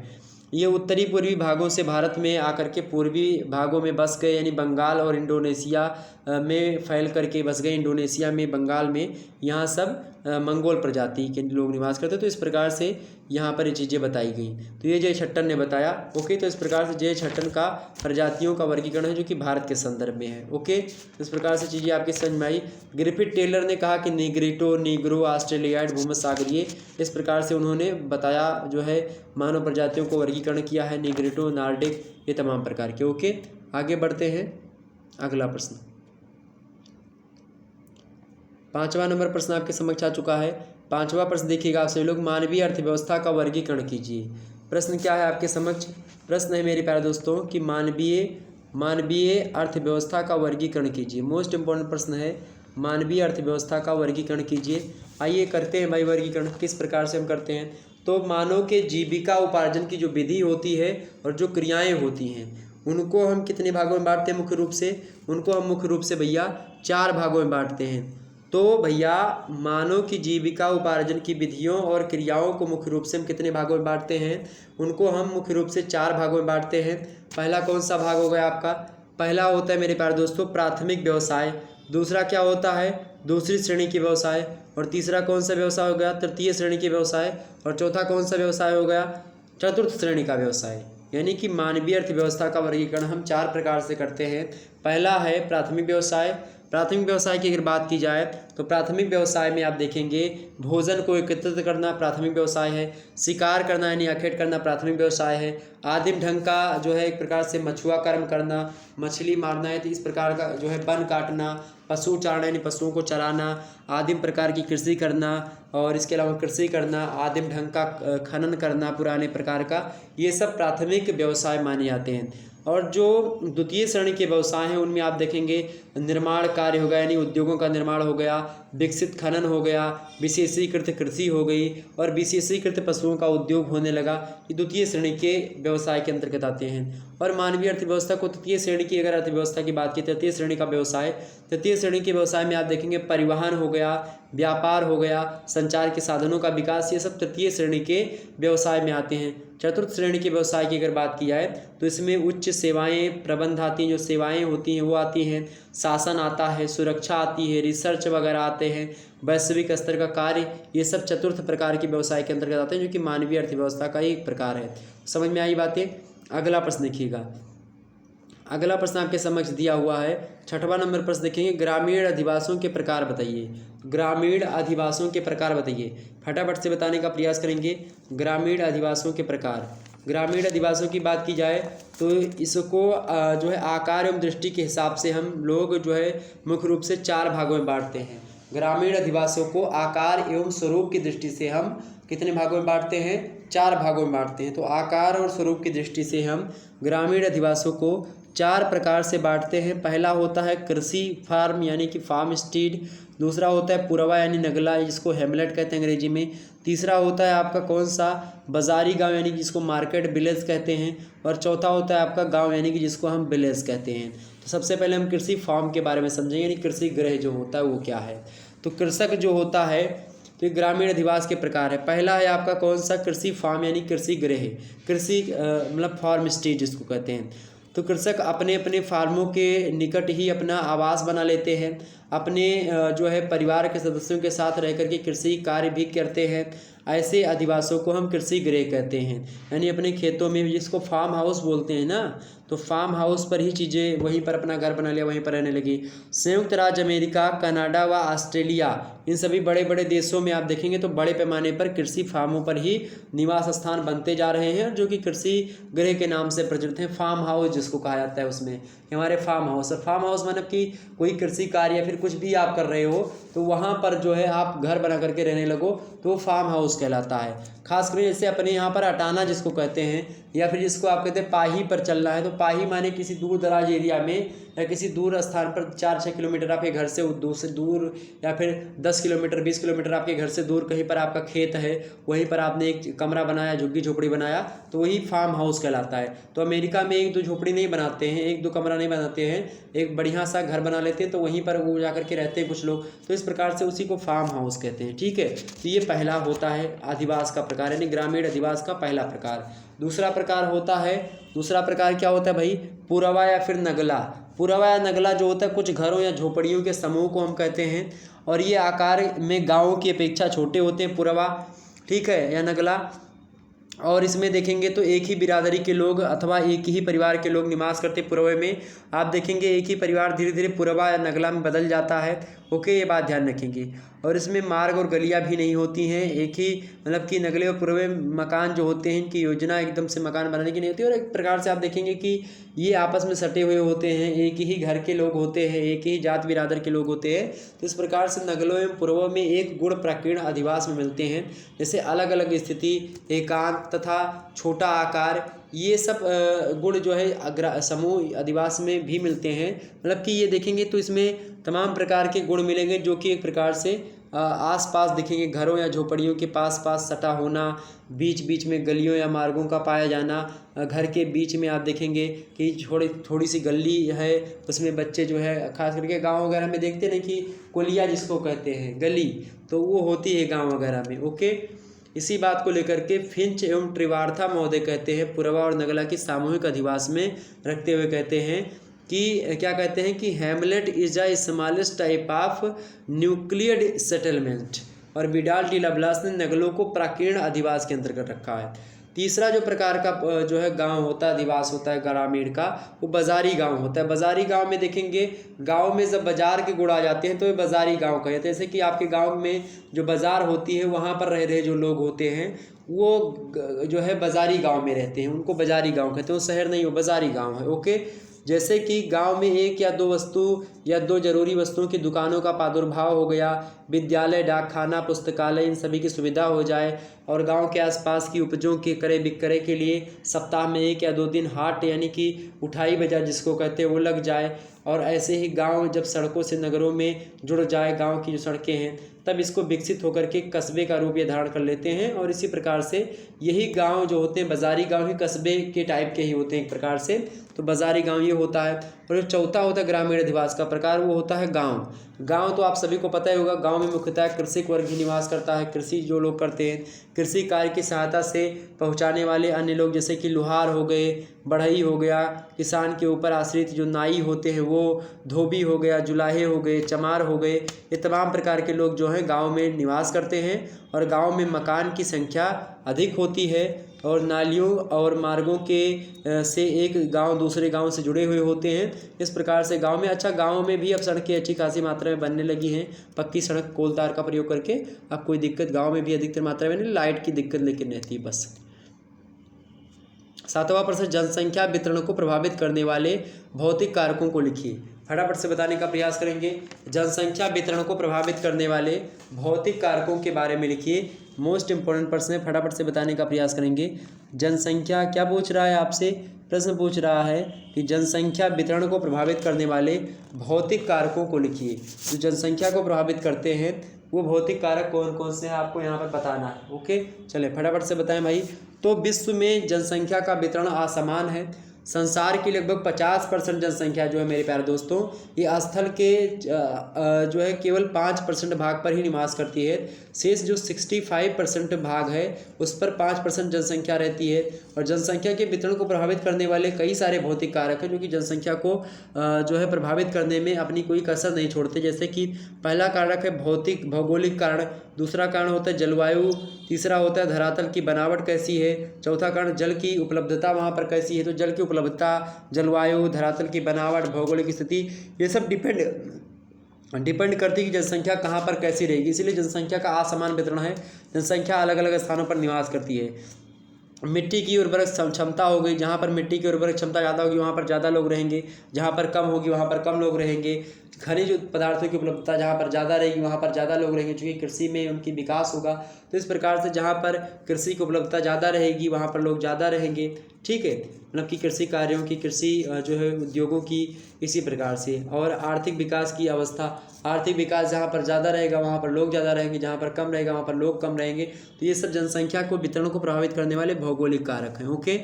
ये उत्तरी पूर्वी भागों से भारत में आकर के पूर्वी भागों में बस गए, यानी बंगाल और इंडोनेशिया में फैल करके बस गए। इंडोनेशिया में, बंगाल में, यहाँ सब मंगोल प्रजाति के लोग निवास करते। तो इस प्रकार से यहाँ पर ये चीज़ें बताई गई। तो ये जे छट्टन ने बताया। ओके, तो इस प्रकार से जे छट्टन का प्रजातियों का वर्गीकरण है जो कि भारत के संदर्भ में है। ओके, इस प्रकार से चीज़ें आपकी समझ में आई। ग्रिफिथ टेलर ने कहा कि निग्रोटो, नीग्रो, ऑस्ट्रेलियाइड, भूमध्य सागरीय, इस प्रकार से उन्होंने बताया जो है मानव प्रजातियों को वर्गीकरण किया है, निग्रोटो, नार्डिक, ये तमाम प्रकार के। ओके, आगे बढ़ते हैं। अगला प्रश्न, 5वां नंबर प्रश्न आपके समक्ष आ चुका है। 5वां प्रश्न देखिएगा आप सभी लोग, मानवीय अर्थव्यवस्था का वर्गीकरण कीजिए। प्रश्न क्या है आपके समक्ष, प्रश्न है मेरे प्यारे दोस्तों कि मानवीय अर्थव्यवस्था का वर्गीकरण कीजिए। मोस्ट इंपॉर्टेंट प्रश्न है, मानवीय अर्थव्यवस्था का वर्गीकरण कीजिए। आइए करते हैं भाई वर्गीकरण, किस प्रकार से हम करते हैं। तो मानव के जीविका उपार्जन की जो विधि होती है और जो क्रियाएँ होती हैं उनको हम कितने भागों में बांटते हैं, मुख्य रूप से उनको हम मुख्य रूप से भैया 4 भागों में बांटते हैं। तो भैया मानव की जीविका उपार्जन की विधियों और क्रियाओं को मुख्य रूप से हम कितने भागों में बांटते हैं, उनको हम मुख्य रूप से 4 भागों में बांटते हैं। पहला कौन सा भाग हो गया आपका, पहला होता है मेरे प्यारे दोस्तों प्राथमिक व्यवसाय। दूसरा क्या होता है, दूसरी श्रेणी के व्यवसाय। और तीसरा कौन सा व्यवसाय हो गया, तृतीय श्रेणी के व्यवसाय। और चौथा कौन सा व्यवसाय हो गया, चतुर्थ श्रेणी का व्यवसाय। यानी कि मानवीय अर्थव्यवस्था का वर्गीकरण हम 4 प्रकार से करते हैं। पहला है प्राथमिक व्यवसाय। प्राथमिक व्यवसाय की अगर बात की जाए तो प्राथमिक व्यवसाय में आप देखेंगे भोजन को एकत्रित करना प्राथमिक व्यवसाय है, शिकार करना यानी अखेट करना प्राथमिक व्यवसाय है, आदिम ढंग का जो है एक प्रकार से मछुआ कर्म करना, मछली मारना है तो इस प्रकार का जो है वन काटना, पशु चारण यानी पशुओं को चराना, आदिम प्रकार की कृषि करना और इसके अलावा कृषि करना, आदिम ढंग का खनन करना पुराने प्रकार का, ये सब प्राथमिक व्यवसाय माने जाते हैं। और जो द्वितीय श्रेणी के व्यवसाय हैं उनमें आप देखेंगे निर्माण कार्य हो गया यानी उद्योगों का निर्माण हो गया, विकसित खनन हो गया, विशेषीकृत कृषि हो गई और विशेषीकृत पशुओं का उद्योग होने लगा। ये द्वितीय श्रेणी के व्यवसाय के अंतर्गत आते हैं। और मानवीय अर्थव्यवस्था को तृतीय श्रेणी की अगर अर्थव्यवस्था की बात की, तृतीय श्रेणी का व्यवसाय, तृतीय श्रेणी के व्यवसाय में आप देखेंगे परिवहन हो गया, व्यापार हो गया, संचार के साधनों का विकास, ये सब तृतीय श्रेणी के व्यवसाय में आते हैं। चतुर्थ श्रेणी के व्यवसाय की अगर बात की जाए तो इसमें उच्च सेवाएं, प्रबंध आती हैं, जो सेवाएं होती हैं वो आती हैं, शासन आता है, सुरक्षा आती है, रिसर्च वगैरह आते हैं, वैश्विक स्तर का कार्य, ये सब चतुर्थ प्रकार के व्यवसाय के अंतर्गत आते हैं, जो कि मानवीय अर्थव्यवस्था का ही एक प्रकार है। समझ में आई बातें। अगला प्रश्न देखिएगा। अगला प्रश्न आपके समक्ष दिया हुआ है, 6वां नंबर प्रश्न देखेंगे, ग्रामीण अधिवासों के प्रकार बताइए। ग्रामीण अधिवासों के प्रकार बताइए, फटाफट से बताने का प्रयास करेंगे। ग्रामीण अधिवासों के प्रकार, ग्रामीण अधिवासों की बात की जाए तो इसको जो है आकार एवं दृष्टि के हिसाब से हम लोग जो है मुख्य रूप से 4 भागों में बांटते हैं। ग्रामीण अधिवासों को आकार एवं स्वरूप की दृष्टि से हम कितने भागों में बांटते हैं? 4 भागों में बांटते हैं। तो आकार और स्वरूप की दृष्टि से हम ग्रामीण अधिवासों को 4 प्रकार से बांटते हैं। पहला होता है कृषि फार्म यानी कि फार्म स्टीड, दूसरा होता है पुरवा यानी नगला, जिसको हेमलेट कहते हैं अंग्रेजी में, तीसरा होता है आपका कौन सा? बाज़ारी गांव यानी कि जिसको मार्केट विलेज कहते हैं, और चौथा होता है आपका गांव यानी कि जिसको हम विलेज कहते हैं। तो सबसे पहले हम कृषि फार्म के बारे में समझेंगे, यानी कृषि गृह जो होता है वो क्या है। तो कृषक जो होता है तो ये ग्रामीण अधिवास के प्रकार है। पहला है आपका कौन सा? कृषि फार्म यानी कृषि गृह, कृषि मतलब फार्म स्टेज जिसको कहते हैं। तो कृषक अपने अपने फार्मों के निकट ही अपना आवास बना लेते हैं, अपने जो है परिवार के सदस्यों के साथ रह कर के कृषि कार्य भी करते हैं। ऐसे अधिवासों को हम कृषि गृह कहते हैं, यानी अपने खेतों में, जिसको फार्म हाउस बोलते हैं ना, तो फार्म हाउस पर ही चीज़ें, वहीं पर अपना घर बना लिया, वहीं पर रहने लगी। संयुक्त राज्य अमेरिका, कनाडा व ऑस्ट्रेलिया, इन सभी बड़े बड़े देशों में आप देखेंगे तो बड़े पैमाने पर कृषि फार्मों पर ही निवास स्थान बनते जा रहे हैं, जो कि कृषि गृह के नाम से प्रचलित हैं। फार्म हाउस जिसको कहा जाता है, उसमें हमारे फार्म हाउस, और फार्म हाउस मतलब कि कोई कृषि कार्य या फिर कुछ भी आप कर रहे हो तो वहाँ पर जो है आप घर बना करके रहने लगो तो वो फार्म हाउस कहलाता है। खास कर जैसे अपने यहाँ पर अटाना जिसको कहते हैं, या फिर जिसको आप कहते हैं पाही पर चलना है, तो पाही माने किसी दूर दराज एरिया में या किसी दूर स्थान पर 4-6 किलोमीटर आपके घर से दूर, या फिर 10 किलोमीटर 20 किलोमीटर आपके घर से दूर कहीं पर आपका खेत है, वहीं पर आपने एक कमरा बनाया, झुग्गी झोपड़ी बनाया, तो वही फार्म हाउस कहलाता है। तो अमेरिका में 1-2 झोपड़ी नहीं बनाते हैं, 1-2 कमरा नहीं बनाते हैं, एक बढ़िया सा घर बना लेते हैं, तो वहीं पर वो जा करके रहते हैं कुछ लोग, तो इस प्रकार से उसी को फार्म हाउस कहते हैं। ठीक है, तो ये पहला होता है अधिवास का प्रकार, यानी ग्रामीण अधिवास का पहला प्रकार। दूसरा प्रकार होता है, दूसरा प्रकार क्या होता है भाई? पुरवा या फिर नगला। पुरवा या नगला जो होता है कुछ घरों या झोपड़ियों के समूह को हम कहते हैं, और ये आकार में गाँवों की अपेक्षा छोटे होते हैं पुरवा, ठीक है, या नगला। और इसमें देखेंगे तो एक ही बिरादरी के लोग अथवा एक ही परिवार के लोग निवास करते पुरवे में। आप देखेंगे एक ही परिवार धीरे धीरे पुरवा या नगला में बदल जाता है। ओके, ये बात ध्यान रखेंगे। और इसमें मार्ग और गलियां भी नहीं होती हैं, एक ही मतलब कि नगले और पुरवे मकान जो होते हैं इनकी योजना एकदम से मकान बनाने की नहीं होती, और एक प्रकार से आप देखेंगे कि ये आपस में सटे हुए होते हैं, एक ही घर के लोग होते हैं, एक ही जात बिरादर के लोग होते हैं। तो इस प्रकार से नगलों एवं पुरवों में एक गुण प्रकीर्ण अधिवास में मिलते हैं, जैसे अलग अलग स्थिति, एकांत तथा छोटा आकार, ये सब गुण जो है समूह अधिवास में भी मिलते हैं। मतलब कि ये देखेंगे तो इसमें तमाम प्रकार के गुण मिलेंगे, जो कि एक प्रकार से आसपास दिखेंगे, घरों या झोपड़ियों के पास पास सटा होना, बीच बीच में गलियों या मार्गों का पाया जाना, घर के बीच में आप देखेंगे कि थोड़ी सी गली है, उसमें बच्चे जो है, खास करके गांव वगैरह में देखते हैं कि कोलिया जिसको कहते हैं गली, तो वो होती है गांव वगैरह में। ओके, इसी बात को लेकर के फिंच एवं ट्रिवार्था महोदय कहते हैं पुरवा और नगला की सामूहिक अधिवास में रखते हुए कहते हैं कि क्या कहते हैं कि Hamlet is a smallest type of nucleoid settlement, और विडाल डी लबलास ने नगलों को प्राकीर्ण अधिवास के अंतर्गत रखा है। तीसरा जो प्रकार का जो है गांव होता है, अधिवास होता है ग्रामीण का, वो बाज़ारी गांव होता है। बाज़ारी गांव में देखेंगे, गांव में जब बाज़ार के गुण आ जाते हैं तो ये बाज़ारी गांव कहते हैं। जैसे कि आपके गांव में जो बाज़ार होती है वहाँ पर रह रहे जो लोग होते हैं वो जो है बाज़ारी गांव में रहते हैं, उनको बाज़ारी गांव कहते हैं। वो शहर नहीं, वो बाज़ारी गाँव है। ओके, जैसे कि गांव में 1 या 2 वस्तु या 2 जरूरी वस्तुओं की दुकानों का प्रादुर्भाव हो गया, विद्यालय, डाकखाना, पुस्तकालय, इन सभी की सुविधा हो जाए, और गांव के आसपास की उपजों के क्रय विक्रय के लिए सप्ताह में 1 या 2 दिन हाट यानी कि उठाई बाजार जिसको कहते हैं वो लग जाए। और ऐसे ही गांव जब सड़कों से नगरों में जुड़ जाए, गांव की जो सड़कें हैं, तब इसको विकसित होकर के कस्बे का रूप ये धारण कर लेते हैं। और इसी प्रकार से यही गांव जो होते हैं बाज़ारी गांव ही कस्बे के टाइप के ही होते हैं एक प्रकार से, तो बाज़ारी गांव ये होता है। और जो चौथा होता है ग्रामीण अधिवास का प्रकार, वो होता है गांव। गांव तो आप सभी को पता ही होगा, गांव में मुख्यतः कृषिक वर्ग ही निवास करता है। कृषि जो लोग करते हैं, कृषि कार्य की सहायता से पहुंचाने वाले अन्य लोग जैसे कि लुहार हो गए, बढ़ई हो गया, किसान के ऊपर आश्रित जो नाई होते हैं वो, धोबी हो गया, जुलाहे हो गए, चमार हो गए, ये तमाम प्रकार के लोग जो हैं गाँव में निवास करते हैं। और गाँव में मकान की संख्या अधिक होती है और नालियों और मार्गों के से एक गांव दूसरे गांव से जुड़े हुए होते हैं। इस प्रकार से गांव में, अच्छा गांव में भी अब सड़कें अच्छी खासी मात्रा में बनने लगी हैं, पक्की सड़क कोल तार का प्रयोग करके। अब कोई दिक्कत गांव में भी अधिकतर मात्रा में नहीं, लाइट की दिक्कत लेकिन रहती है बस। 7वां प्रश्न, जनसंख्या वितरण को प्रभावित करने वाले भौतिक कारकों को लिखिए। फटाफट से बताने का प्रयास करेंगे। जनसंख्या वितरण को प्रभावित करने वाले भौतिक कारकों के बारे में लिखिए। मोस्ट इंपॉर्टेंट प्रश्न है, फटाफट से बताने का प्रयास करेंगे। जनसंख्या क्या पूछ रहा है आपसे? प्रश्न पूछ रहा है कि जनसंख्या वितरण को प्रभावित करने वाले भौतिक कारकों को लिखिए। जो जनसंख्या को प्रभावित करते हैं वो भौतिक कारक कौन कौन से हैं आपको यहाँ पर बताना है। ओके, चले फटाफट से बताएं भाई। तो विश्व में जनसंख्या का वितरण असमान है। संसार की लगभग 50% जनसंख्या जो है मेरे प्यारे दोस्तों, ये स्थल के जो है केवल 5% भाग पर ही निवास करती है। शेष जो 65% भाग है उस पर 5% जनसंख्या रहती है। और जनसंख्या के वितरण को प्रभावित करने वाले कई सारे भौतिक कारक हैं जो कि जनसंख्या को जो है प्रभावित करने में अपनी कोई कसर नहीं छोड़ते। जैसे कि पहला कारक है भौगोलिक कारण, दूसरा कारण होता है जलवायु, तीसरा होता है धरातल की बनावट कैसी है, चौथा कारण जल की उपलब्धता वहाँ पर कैसी है। तो जल की उपलब्धता, जलवायु, धरातल की बनावट, भौगोलिक स्थिति, ये सब डिपेंड करती है कि जनसंख्या कहाँ पर कैसी रहेगी। इसीलिए जनसंख्या का असमान वितरण है। जनसंख्या अलग अलग स्थानों पर निवास करती है। मिट्टी की उर्वरक क्षमता हो गई, जहाँ पर मिट्टी की उर्वरक क्षमता ज़्यादा होगी वहाँ पर ज़्यादा लोग रहेंगे, जहाँ पर कम होगी वहाँ पर कम लोग रहेंगे। खनिज पदार्थों की उपलब्धता जहाँ पर ज़्यादा रहेगी वहाँ पर ज़्यादा लोग रहेंगे, क्योंकि कृषि में उनकी विकास होगा। तो इस प्रकार से जहाँ पर कृषि की उपलब्धता ज़्यादा रहेगी वहाँ पर लोग ज़्यादा रहेंगे। ठीक है, मतलब कि कृषि कार्यों की, कृषि जो है उद्योगों की, इसी प्रकार से। और आर्थिक विकास की अवस्था, आर्थिक विकास जहाँ पर ज़्यादा रहेगा वहाँ पर लोग ज़्यादा रहेंगे, जहाँ पर कम रहेगा वहाँ पर लोग कम रहेंगे। तो ये सब जनसंख्या को वितरण को प्रभावित करने वाले भौगोलिक कारक हैं। ओके,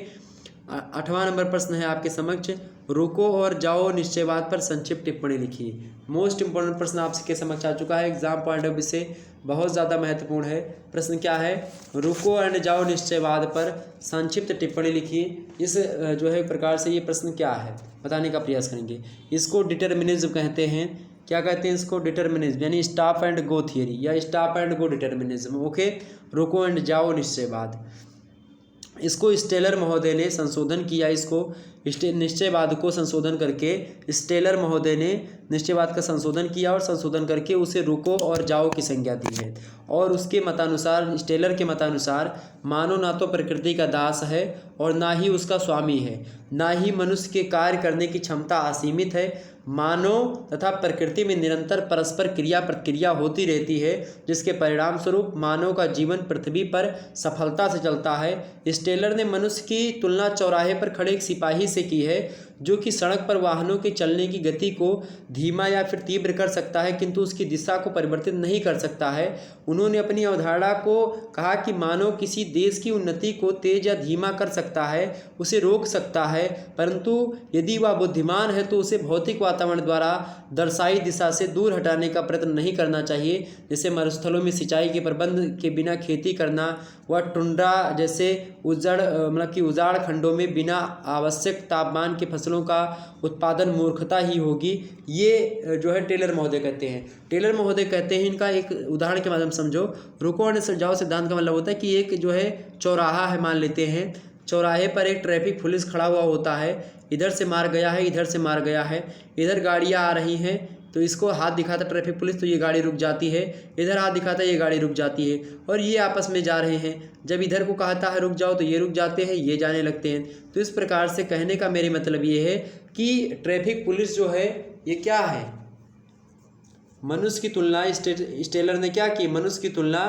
8वां नंबर प्रश्न है आपके समक्ष, रुको और जाओ निश्चयवाद पर संक्षिप्त टिप्पणी लिखिए। मोस्ट इंपॉर्टेंट प्रश्न आपके समक्ष आ चुका है, एग्जाम पॉइंट ऑफ व्यू से बहुत ज़्यादा महत्वपूर्ण है। प्रश्न क्या है? रुको एंड जाओ निश्चयवाद पर संक्षिप्त टिप्पणी लिखिए। इस जो है प्रकार से ये प्रश्न क्या है बताने का प्रयास करेंगे। इसको डिटर्मिनिज्म कहते हैं। क्या कहते हैं इसको? डिटर्मिनिज्म, यानी स्टॉप एंड गो थियरी या stop and go determinism. Okay, रुको एंड जाओ निश्चयवाद, इसको स्टेलर महोदय ने संशोधन किया। इसको निश्चयवाद को संशोधन करके स्टेलर महोदय ने निश्चयवाद का संशोधन किया और संशोधन करके उसे रुको और जाओ की संज्ञा दी है। और उसके मतानुसार, स्टेलर के मतानुसार, मानव ना तो प्रकृति का दास है और ना ही उसका स्वामी है, ना ही मनुष्य के कार्य करने की क्षमता असीमित है। मानव तथा प्रकृति में निरंतर परस्पर क्रिया प्रतिक्रिया होती रहती है, जिसके परिणाम स्वरूप मानव का जीवन पृथ्वी पर सफलता से चलता है। स्टेलर ने मनुष्य की तुलना चौराहे पर खड़े एक सिपाही से की है, जो कि सड़क पर वाहनों के चलने की गति को धीमा या फिर तीव्र कर सकता है, किंतु उसकी दिशा को परिवर्तित नहीं कर सकता है। उन्होंने अपनी अवधारणा को कहा कि मानव किसी देश की उन्नति को तेज या धीमा कर सकता है, उसे रोक सकता है, परंतु यदि वह बुद्धिमान है तो उसे भौतिक वातावरण द्वारा दर्शाई दिशा से दूर हटाने का प्रयत्न नहीं करना चाहिए। जैसे मरुस्थलों में सिंचाई के प्रबंध के बिना खेती करना, व टुंड्रा जैसे उजाड़ खंडों में बिना आवश्यक तापमान के फसलों का उत्पादन मूर्खता ही होगी। ये जो है टेलर महोदय कहते हैं। टेलर महोदय कहते हैं, इनका एक उदाहरण के माध्यम से समझो। रुको एंड जाओ सिद्धांत का मतलब होता है कि एक जो है चौराहा है, मान लेते हैं चौराहे पर एक ट्रैफिक पुलिस खड़ा हुआ होता है, इधर से मार गया है, इधर से मार गया है, इधर गाड़ियाँ आ रही हैं तो इसको हाथ दिखाता ट्रैफिक पुलिस तो ये गाड़ी रुक जाती है, इधर हाथ दिखाता है ये गाड़ी रुक जाती है, और ये आपस में जा रहे हैं। जब इधर को कहता है रुक जाओ तो ये रुक जाते हैं, ये जाने लगते हैं। तो इस प्रकार से कहने का मेरे मतलब ये है कि ट्रैफिक पुलिस जो है ये क्या है? मनुष्य की तुलना स्टेलर ने क्या की? मनुष्य की तुलना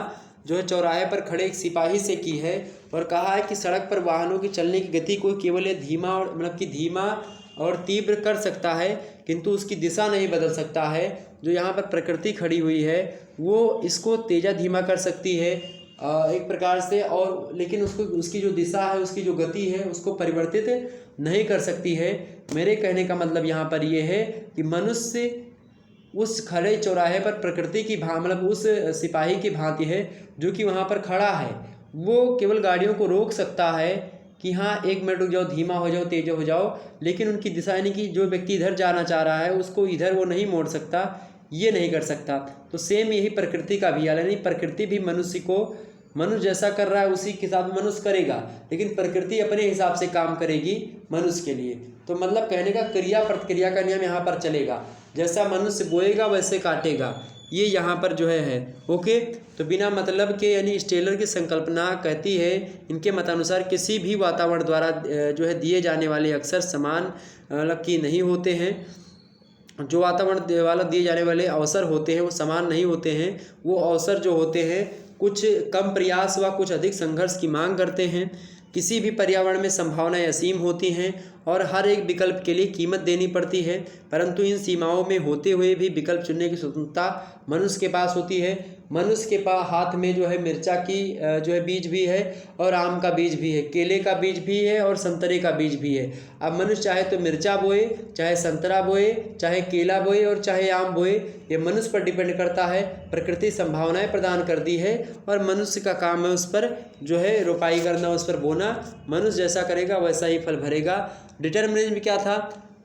जो है चौराहे पर खड़े एक सिपाही से की है और कहा है कि सड़क पर वाहनों की चलने की गति को केवल धीमा और तीव्र कर सकता है, किंतु उसकी दिशा नहीं बदल सकता है। जो यहाँ पर प्रकृति खड़ी हुई है वो इसको तेजा धीमा कर सकती है एक प्रकार से, और लेकिन उसकी जो दिशा है, उसकी जो गति है, उसको परिवर्तित नहीं कर सकती है। मेरे कहने का मतलब यहाँ पर ये है कि मनुष्य उस खड़े चौराहे पर प्रकृति की मतलब उस सिपाही की भांति है जो कि वहाँ पर खड़ा है। वो केवल गाड़ियों को रोक सकता है कि हाँ 1 मिनट रुक जाओ, धीमा हो जाओ, तेज हो जाओ, लेकिन उनकी दिशा यानी कि जो व्यक्ति इधर जाना चाह रहा है उसको इधर वो नहीं मोड़ सकता, ये नहीं कर सकता। तो सेम यही प्रकृति का भी हाल है, यानी प्रकृति भी मनुष्य को, मनुष्य जैसा कर रहा है उसी के हिसाब में मनुष्य करेगा, लेकिन प्रकृति अपने हिसाब से काम करेगी मनुष्य के लिए। तो मतलब कहने का क्रिया प्रतिक्रिया का नियम यहाँ पर चलेगा, जैसा मनुष्य बोएगा वैसे काटेगा, ये यहाँ पर जो है। ओके, तो बिना मतलब के यानी स्टेलर की संकल्पना कहती है इनके मतानुसार किसी भी वातावरण द्वारा जो है दिए जाने वाले अक्सर समान मतलब कि नहीं होते हैं। जो वातावरण वाला दिए जाने वाले अवसर होते हैं वो समान नहीं होते हैं। वो अवसर जो होते हैं कुछ कम प्रयास व कुछ अधिक संघर्ष की मांग करते हैं। किसी भी पर्यावरण में संभावनाएं असीम होती हैं और हर एक विकल्प के लिए कीमत देनी पड़ती है, परंतु इन सीमाओं में होते हुए भी विकल्प चुनने की स्वतंत्रता मनुष्य के पास होती है। मनुष्य के पास हाथ में जो है मिर्चा की जो है बीज भी है और आम का बीज भी है, केले का बीज भी है और संतरे का बीज भी है। अब मनुष्य चाहे तो मिर्चा बोए, चाहे संतरा बोए, चाहे केला बोए और चाहे आम बोए, ये मनुष्य पर डिपेंड करता है। प्रकृति संभावनाएं प्रदान कर दी है और मनुष्य का काम है उस पर जो है रोपाई करना, उस पर बोना। मनुष्य जैसा करेगा वैसा ही फल भरेगा। डिटर्मिनिज्म क्या था?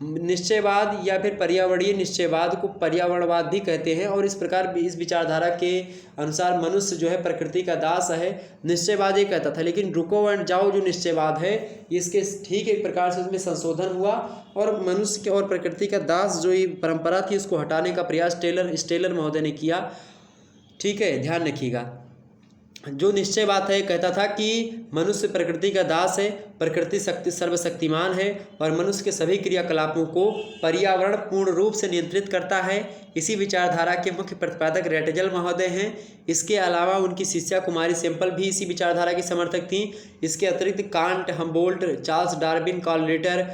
निश्चयवाद या फिर पर्यावरणीय निश्चयवाद को पर्यावरणवाद भी कहते हैं, और इस प्रकार इस विचारधारा के अनुसार मनुष्य जो है प्रकृति का दास है। निश्चयवाद ये कहता था, लेकिन रुको एंड जाओ जो निश्चयवाद है इसके ठीक एक प्रकार से उसमें संशोधन हुआ और मनुष्य के और प्रकृति का दास जो ये परंपरा थी उसको हटाने का प्रयास स्टेलर महोदय ने किया। ठीक है, ध्यान रखिएगा। जो निश्चयवाद है कहता था कि मनुष्य प्रकृति का दास है, प्रकृति सर्वशक्तिमान है और मनुष्य के सभी क्रियाकलापों को पर्यावरण पूर्ण रूप से नियंत्रित करता है। इसी विचारधारा के मुख्य प्रतिपादक रेटजल महोदय हैं। इसके अलावा उनकी शिष्या कुमारी सेम्पल भी इसी विचारधारा की समर्थक थीं। इसके अतिरिक्त Kant, Humboldt, Charles Darwin, Karl Ritter,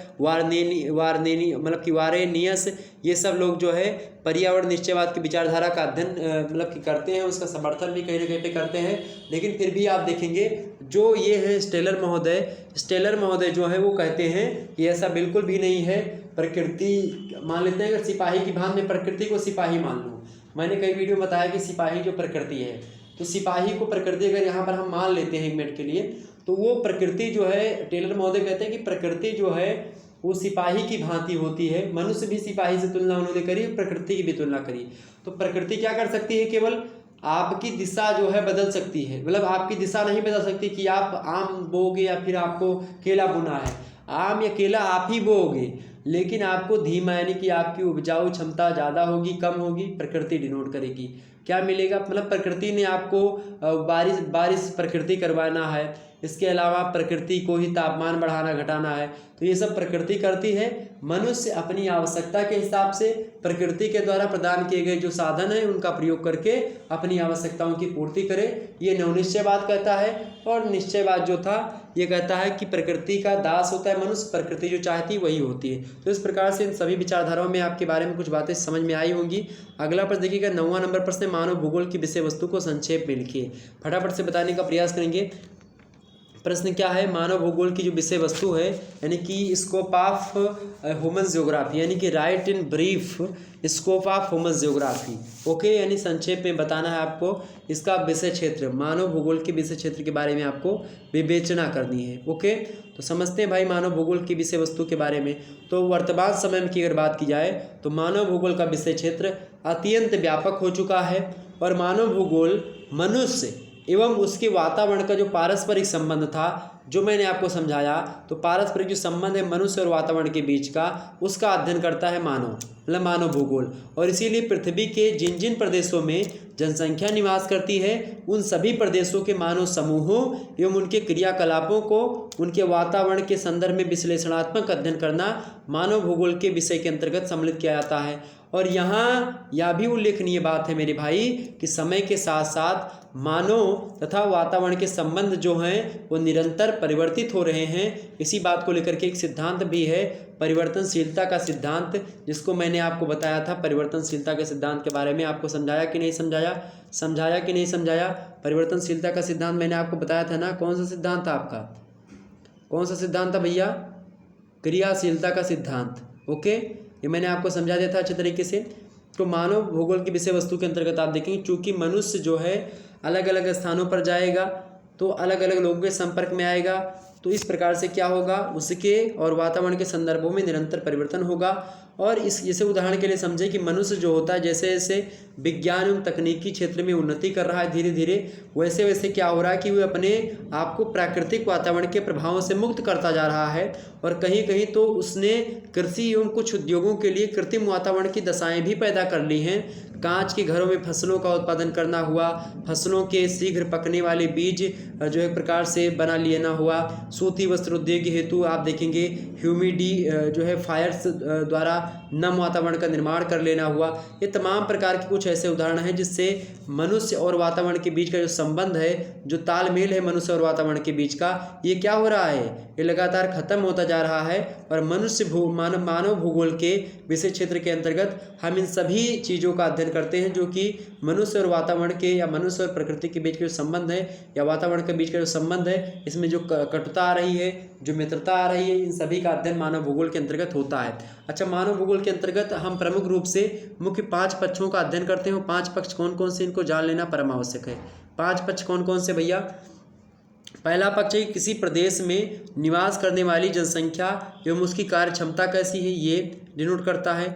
Varenius, ये सब लोग जो है पर्यावरण निश्चयवाद की विचारधारा का अध्ययन मतलब कि करते हैं, उसका समर्थन भी कहीं ना कहीं पे करते हैं। लेकिन फिर भी आप देखेंगे जो ये है स्टेलर महोदय जो है वो कहते हैं कि ऐसा बिल्कुल भी नहीं है। प्रकृति मान लेते हैं, अगर सिपाही की भान में प्रकृति को सिपाही मान लूँ, मैंने कई वीडियो में बताया कि सिपाही जो प्रकृति है, तो सिपाही को प्रकृति अगर यहाँ पर हम मान लेते हैं 1 मिनट के लिए, तो वो प्रकृति जो है, टेलर महोदय कहते हैं कि प्रकृति जो है वो सिपाही की भांति होती है। मनुष्य भी सिपाही से तुलना उन्होंने करी, प्रकृति की भी तुलना करी। तो प्रकृति क्या कर सकती है? केवल आपकी दिशा जो है बदल सकती है, मतलब आपकी दिशा नहीं बदल सकती कि आप आम बोओगे या फिर आपको केला बोना है। आम या केला आप ही बोओगे, लेकिन आपको धीमा यानी कि आपकी उपजाऊ क्षमता ज़्यादा होगी कम होगी, प्रकृति डिनोट करेगी। क्या मिलेगा? मतलब प्रकृति ने आपको बारिश प्रकृति करवाना है, इसके अलावा प्रकृति को ही तापमान बढ़ाना घटाना है, तो ये सब प्रकृति करती है। मनुष्य अपनी आवश्यकता के हिसाब से प्रकृति के द्वारा प्रदान किए गए जो साधन है उनका प्रयोग करके अपनी आवश्यकताओं की पूर्ति करे, ये नवनिश्चयवाद कहता है। और निश्चयवाद जो था ये कहता है कि प्रकृति का दास होता है मनुष्य, प्रकृति जो चाहती वही होती है। तो इस प्रकार से इन सभी विचारधाराओं में आपके बारे में कुछ बातें समझ में आई होंगी। अगला प्रश्न देखिएगा, 9वां नंबर प्रश्न, मानव भूगोल की विषय वस्तु को संक्षेप में लिखिए। फटाफट से बताने का प्रयास करेंगे। प्रश्न क्या है? मानव भूगोल की जो विषय वस्तु है यानी कि स्कोप ऑफ ह्यूमन ज्योग्राफी, यानी कि right in brief scope of human geography. Okay, यानी संक्षेप में बताना है आपको इसका विषय क्षेत्र, मानव भूगोल के विषय क्षेत्र के बारे में आपको विवेचना करनी है। ओके, तो समझते हैं भाई मानव भूगोल की विषय वस्तु के बारे में। तो वर्तमान समय में की अगर बात की जाए तो मानव भूगोल का विषय क्षेत्र अत्यंत व्यापक हो चुका है और मानव भूगोल मनुष्य एवं उसके वातावरण का जो पारस्परिक संबंध था, जो मैंने आपको समझाया, तो पारस्परिक जो संबंध है मनुष्य और वातावरण के बीच का, उसका अध्ययन करता है मानव, मतलब मानव भूगोल। और इसीलिए पृथ्वी के जिन जिन प्रदेशों में जनसंख्या निवास करती है उन सभी प्रदेशों के मानव समूहों एवं उनके क्रियाकलापों को उनके वातावरण के संदर्भ में विश्लेषणात्मक अध्ययन करना मानव भूगोल के विषय के अंतर्गत सम्मिलित किया जाता है। और यहाँ यह भी उल्लेखनीय बात है मेरे भाई कि समय के साथ साथ मानव तथा वातावरण के संबंध जो हैं वो निरंतर परिवर्तित हो रहे हैं। इसी बात को लेकर के एक सिद्धांत भी है, परिवर्तनशीलता का सिद्धांत, जिसको मैंने आपको बताया था। परिवर्तनशीलता के सिद्धांत के बारे में आपको समझाया कि नहीं समझाया? परिवर्तनशीलता का सिद्धांत मैंने आपको बताया था ना। कौन सा सिद्धांत था आपका? कौन सा सिद्धांत था भैया? क्रियाशीलता का सिद्धांत। ओके, ये मैंने आपको समझा दिया था अच्छे तरीके से। तो मानव भूगोल की विषय वस्तु के अंतर्गत आप देखेंगे चूँकि मनुष्य जो है अलग अलग स्थानों पर जाएगा तो अलग अलग लोगों के संपर्क में आएगा, तो इस प्रकार से क्या होगा, उसके और वातावरण के संदर्भों में निरंतर परिवर्तन होगा। और इस जैसे उदाहरण के लिए समझे कि मनुष्य जो होता है जैसे जैसे विज्ञान एवं तकनीकी क्षेत्र में उन्नति कर रहा है धीरे धीरे, वैसे वैसे क्या हो रहा है कि वो अपने आप को प्राकृतिक वातावरण के प्रभावों से मुक्त करता जा रहा है। और कहीं कहीं तो उसने कृषि एवं कुछ उद्योगों के लिए कृत्रिम वातावरण की दशाएं भी पैदा कर ली हैं। कांच के घरों में फसलों का उत्पादन करना हुआ, फसलों के शीघ्र पकने वाले बीज जो एक प्रकार से बना लेना हुआ, सूती वस्त्र उद्योग हेतु आप देखेंगे ह्यूमिडी जो है फायर्स द्वारा नम वातावरण का निर्माण कर लेना हुआ। ये तमाम प्रकार के कुछ ऐसे उदाहरण हैं जिससे मनुष्य और वातावरण के बीच का जो संबंध है, जो तालमेल है मनुष्य और वातावरण के बीच का, ये क्या हो रहा है, ये लगातार खत्म होता जा रहा है। और मनुष्य मानव भूगोल के विषय क्षेत्र के अंतर्गत हम इन सभी चीज़ों का अध्ययन करते हैं जो कि मनुष्य और वातावरण के या मनुष्य और प्रकृति के बीच का जो संबंध है या वातावरण के बीच का जो संबंध है, इसमें जो कटुता आ रही है, जो मित्रता आ रही है, इन सभी का अध्ययन मानव भूगोल के अंतर्गत होता है। अच्छा, मानव भूगोल के अंतर्गत हम प्रमुख रूप से मुख्य 5 पक्षों का अध्ययन करते हैं। 5 पक्ष कौन कौन से, इनको जान लेना परम आवश्यक है। 5 पक्ष कौन कौन से भैया? पहला पक्ष है किसी प्रदेश में निवास करने वाली जनसंख्या एवं उसकी कार्य क्षमता कैसी है, ये डिनोट करता है।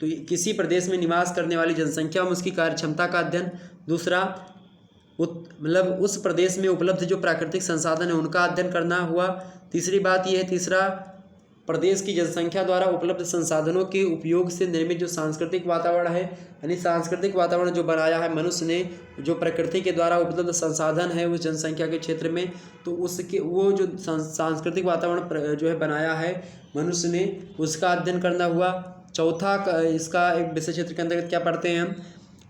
तो किसी प्रदेश में निवास करने वाली जनसंख्या एवं उसकी कार्य क्षमता का अध्ययन। दूसरा, मतलब उस प्रदेश में उपलब्ध जो प्राकृतिक संसाधन है उनका अध्ययन करना हुआ। तीसरी बात यह है, तीसरा, प्रदेश की जनसंख्या द्वारा उपलब्ध संसाधनों के उपयोग से निर्मित जो सांस्कृतिक वातावरण है, यानी सांस्कृतिक वातावरण जो बनाया है मनुष्य ने, जो प्रकृति के द्वारा उपलब्ध संसाधन है उस जनसंख्या के क्षेत्र में, तो उसके वो जो सांस्कृतिक वातावरण जो है बनाया है मनुष्य ने, उसका अध्ययन करना हुआ। चौथा, इसका एक विषय क्षेत्र के अंतर्गत क्या पढ़ते हैं हम,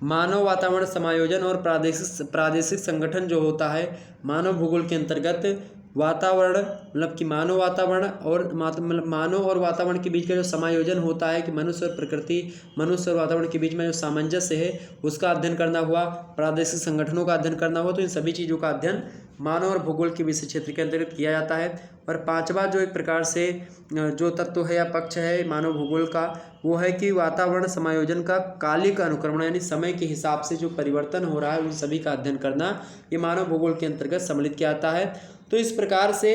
मानव वातावरण समायोजन और प्रादेशिक संगठन जो होता है मानव भूगोल के अंतर्गत। वातावरण मतलब कि मानव वातावरण और मतलब मानव और वातावरण के बीच का जो समायोजन होता है कि मनुष्य और प्रकृति, मनुष्य और वातावरण के बीच में जो सामंजस्य है उसका अध्ययन करना हुआ। प्रादेशिक संगठनों का अध्ययन करना हुआ। तो इन सभी चीज़ों का अध्ययन मानव और भूगोल के विषय क्षेत्र के अंतर्गत किया जाता है। और 5वां जो एक प्रकार से जो तत्व है या पक्ष है मानव भूगोल का, वो है कि वातावरण समायोजन का कालिक अनुक्रमण, यानी समय के हिसाब से जो परिवर्तन हो रहा है उन सभी का अध्ययन करना, ये मानव भूगोल के अंतर्गत सम्मिलित किया जाता है। तो इस प्रकार से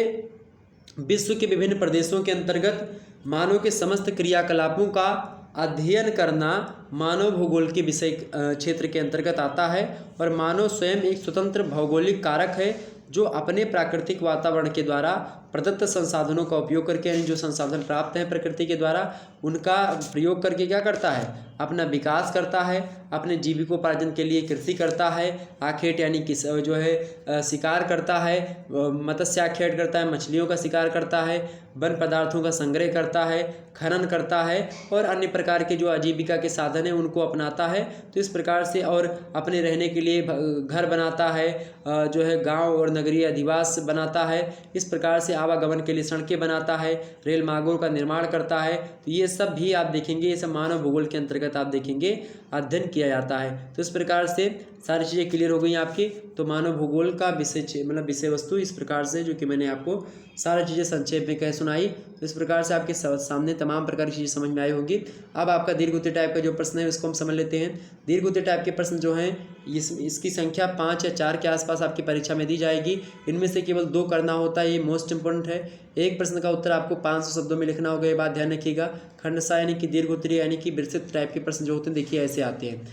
विश्व के विभिन्न प्रदेशों के अंतर्गत मानव के समस्त क्रियाकलापों का अध्ययन करना मानव भूगोल के विषय क्षेत्र के अंतर्गत आता है। और मानव स्वयं एक स्वतंत्र भौगोलिक कारक है जो अपने प्राकृतिक वातावरण के द्वारा प्रदत्त संसाधनों का उपयोग करके, यानी जो संसाधन प्राप्त हैं प्रकृति के द्वारा, उनका प्रयोग करके क्या करता है, अपना विकास करता है, अपने जीविकोपार्जन के लिए कृषि करता है, आखेट यानी जो है शिकार करता है, मत्स्य आखेट करता है, मछलियों का शिकार करता है, वन पदार्थों का संग्रह करता है, खनन करता है और अन्य प्रकार के जो आजीविका के साधन हैं उनको अपनाता है। तो इस प्रकार से और अपने रहने के लिए घर बनाता है, जो है गांव और नगरीय अधिवास बनाता है, इस प्रकार से आवागमन के लिए सड़कें बनाता है, रेल मार्गों का निर्माण करता है। तो ये सब भी आप देखेंगे, ये सब मानव भूगोल के अंतर्गत आप देखेंगे अध्ययन किया जाता है। तो इस प्रकार से सारी चीज़ें क्लियर हो गई आपकी। तो मानव भूगोल का विषय वस्तु इस प्रकार से, जो कि मैंने आपको सारी चीज़ें संक्षेप में कह सुनाई, तो इस प्रकार से आपके सामने तमाम प्रकार की चीज़ें समझ में आई होगी। अब आपका दीर्घ उत्तर टाइप का जो प्रश्न है उसको हम समझ लेते हैं। दीर्घ उत्तर टाइप के प्रश्न जो हैं इसकी संख्या 5 या 4 के आसपास आपकी परीक्षा में दी जाएगी। इनमें से केवल 2 करना होता है, ये मोस्ट इंपॉर्टेंट है। एक प्रश्न का उत्तर आपको 500 शब्दों में लिखना होगा, ये बात ध्यान रखिएगा। खंडसा यानी कि दीर्घ उत्तरीय यानी कि विस्तृत टाइप के प्रश्न जो होते हैं, देखिए ऐसे आते हैं।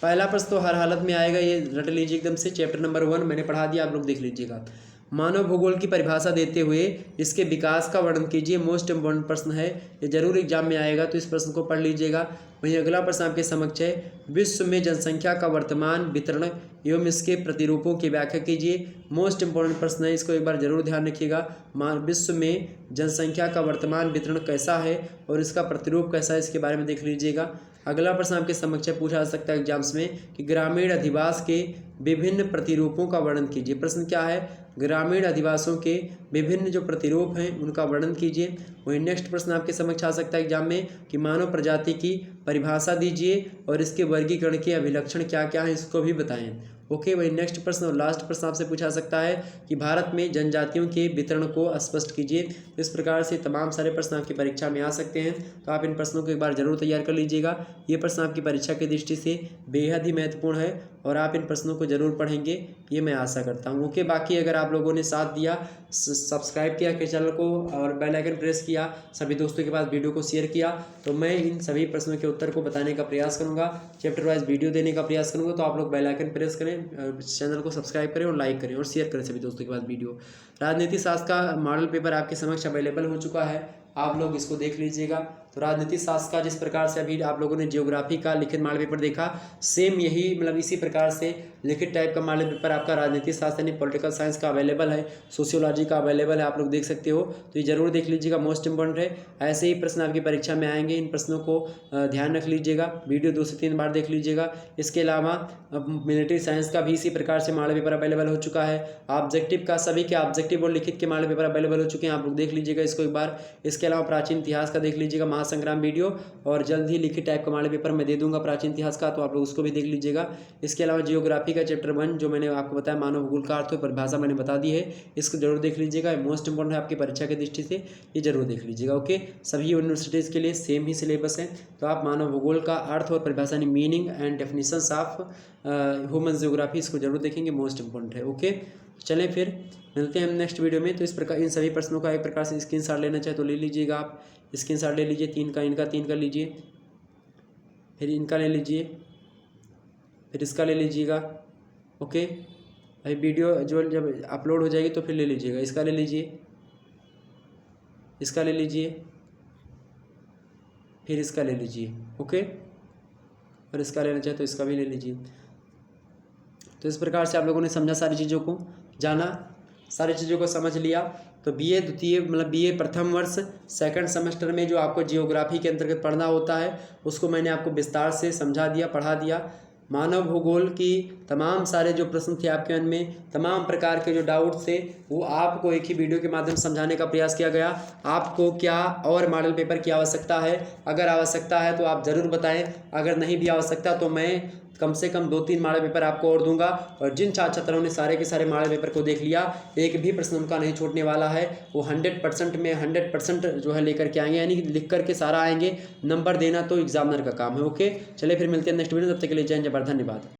पहला प्रश्न तो हर हालत में आएगा, ये रट लीजिए एकदम से। चैप्टर नंबर 1 मैंने पढ़ा दिया, आप लोग देख लीजिएगा। मानव भूगोल की परिभाषा देते हुए इसके विकास का वर्णन कीजिए। मोस्ट इम्पोर्टेंट प्रश्न है, ये जरूर एग्जाम में आएगा, तो इस प्रश्न को पढ़ लीजिएगा। वहीं अगला प्रश्न आपके समक्ष है, विश्व में जनसंख्या का वर्तमान वितरण एवं इसके प्रतिरूपों की व्याख्या कीजिए। मोस्ट इंपॉर्टेंट प्रश्न है, इसको एक बार जरूर ध्यान रखिएगा। विश्व में जनसंख्या का वर्तमान वितरण कैसा है और इसका प्रतिरूप कैसा है, इसके बारे में देख लीजिएगा। अगला प्रश्न आपके समक्ष पूछा जा सकता है एग्जाम्स में कि ग्रामीण अधिवास के विभिन्न प्रतिरूपों का वर्णन कीजिए। प्रश्न क्या है, ग्रामीण अधिवासों के विभिन्न जो प्रतिरूप हैं उनका वर्णन कीजिए। वहीं नेक्स्ट प्रश्न आपके समक्ष आ सकता है एग्जाम में कि मानव प्रजाति की परिभाषा दीजिए और इसके वर्गीकरण के अभिलक्षण क्या क्या हैं, इसको भी बताएं। ओके, वही नेक्स्ट प्रश्न और लास्ट प्रश्न आपसे पूछा सकता है कि भारत में जनजातियों के वितरण को स्पष्ट कीजिए। इस प्रकार से तमाम सारे प्रश्न आपकी परीक्षा में आ सकते हैं, तो आप इन प्रश्नों को एक बार जरूर तैयार कर लीजिएगा। ये प्रश्न आपकी परीक्षा की दृष्टि से बेहद ही महत्वपूर्ण है और आप इन प्रश्नों को जरूर पढ़ेंगे, ये मैं आशा करता हूँ। ओके, बाकी अगर आप लोगों ने साथ दिया, सब्सक्राइब किया के चैनल को और बेल आइकन प्रेस किया, सभी दोस्तों के पास वीडियो को शेयर किया, तो मैं इन सभी प्रश्नों के उत्तर को बताने का प्रयास करूँगा, चैप्टर वाइज वीडियो देने का प्रयास करूँगा। तो आप लोग बेल आइकन प्रेस करें, चैनल को सब्सक्राइब करें और लाइक करें और शेयर करें सभी दोस्तों के पास वीडियो। राजनीति शास्त्र का मॉडल पेपर आपके समक्ष अवेलेबल हो चुका है, आप लोग इसको देख लीजिएगा। तो राजनीति शास्त्र का जिस प्रकार से अभी आप लोगों ने ज्योग्राफी का लिखित मॉडल पेपर देखा, सेम यही मतलब इसी प्रकार से लिखित टाइप का मॉडल पेपर आपका राजनीति शास्त्र यानी पॉलिटिकल साइंस का अवेलेबल है, सोशियोलॉजी का अवेलेबल है, आप लोग देख सकते हो। तो ये जरूर देख लीजिएगा, मोस्ट इंपॉर्टेंट है। ऐसे ही प्रश्न आपकी परीक्षा में आएंगे, इन प्रश्नों को ध्यान रख लीजिएगा, वीडियो 2 से 3 बार देख लीजिएगा। इसके अलावा मिलिट्री साइंस का भी इसी प्रकार से मॉडल पेपर अवेलेबल हो चुका है। ऑब्जेक्टिव का सभी के ऑब्जेक्टिव और लिखित के मॉडल पेपर अवेलेबल हो चुके हैं, आप लोग देख लीजिएगा इसको एक बार। इसके अलावा प्राचीन इतिहास का देख लीजिएगा, महासंग्राम वीडियो, और जल्द ही लिखित टाइप का मॉडल पेपर मैं दे दूंगा प्राचीन इतिहास का, तो आप लोग उसको भी देख लीजिएगा। इसके अलावा जियोग्राफी का चैप्टर 1 जो मैंने आपको बताया, मानव भूगोल का अर्थ और परिभाषा मैंने बता दी है, इसको जरूर देख लीजिएगा, मोस्ट इंपॉर्टेंट है आपकी परीक्षा की दृष्टि से, ये जरूर देख लीजिएगा। ओके, सभी यूनिवर्सिटीज़ के लिए सेम ही सिलेबस है, तो आप मानव भूगोल का अर्थ और परिभाषा यानी meaning and definitions of human geography, इसको जरूर देखेंगे, मोस्ट इंपॉर्टेंट है। ओके, चलें फिर मिलते हैं हम नेक्स्ट वीडियो में। तो इस प्रकार इन सभी प्रश्नों का एक प्रकार से स्क्रीनशॉट लेना चाहे तो ले लीजिएगा, आप स्क्रीनशॉट ले लीजिए, 3 का इनका 3 का लीजिए, फिर इनका ले लीजिए, फिर इसका ले लीजिएगा। ओके, अभी वीडियो जो जब अपलोड हो जाएगी तो फिर ले लीजिएगा, इसका ले लीजिए, इसका ले लीजिए, फिर इसका ले लीजिए। ओके, और इसका लेना चाहे तो इसका भी ले लीजिए। तो इस प्रकार से आप लोगों ने समझा, सारी चीज़ों को जाना, सारी चीज़ों को समझ लिया। तो बीए द्वितीय मतलब बीए प्रथम वर्ष सेकंड सेमेस्टर में जो आपको जियोग्राफी के अंतर्गत पढ़ना होता है, उसको मैंने आपको विस्तार से समझा दिया, पढ़ा दिया। मानव भूगोल की तमाम सारे जो प्रश्न थे आपके मन में, तमाम प्रकार के जो डाउट थे, वो आपको एक ही वीडियो के माध्यम से समझाने का प्रयास किया गया। आपको क्या और मॉडल पेपर की आवश्यकता है? अगर आवश्यकता है तो आप ज़रूर बताएं, अगर नहीं भी आवश्यकता तो मैं कम से कम 2-3 मॉडल पेपर आपको और दूंगा। और जिन छात्रों ने सारे के सारे मॉडल पेपर को देख लिया, एक भी प्रश्न उनका नहीं छूटने वाला है, वो 100% में 100% जो है लेकर के आएंगे, यानी कि लिख करके सारा आएंगे। नंबर देना तो एग्जामिनर का काम है। ओके, चलिए फिर मिलते हैं नेक्स्ट वीडियो, तब तक के लिए जय हिंद, जय भारत, धन्यवाद।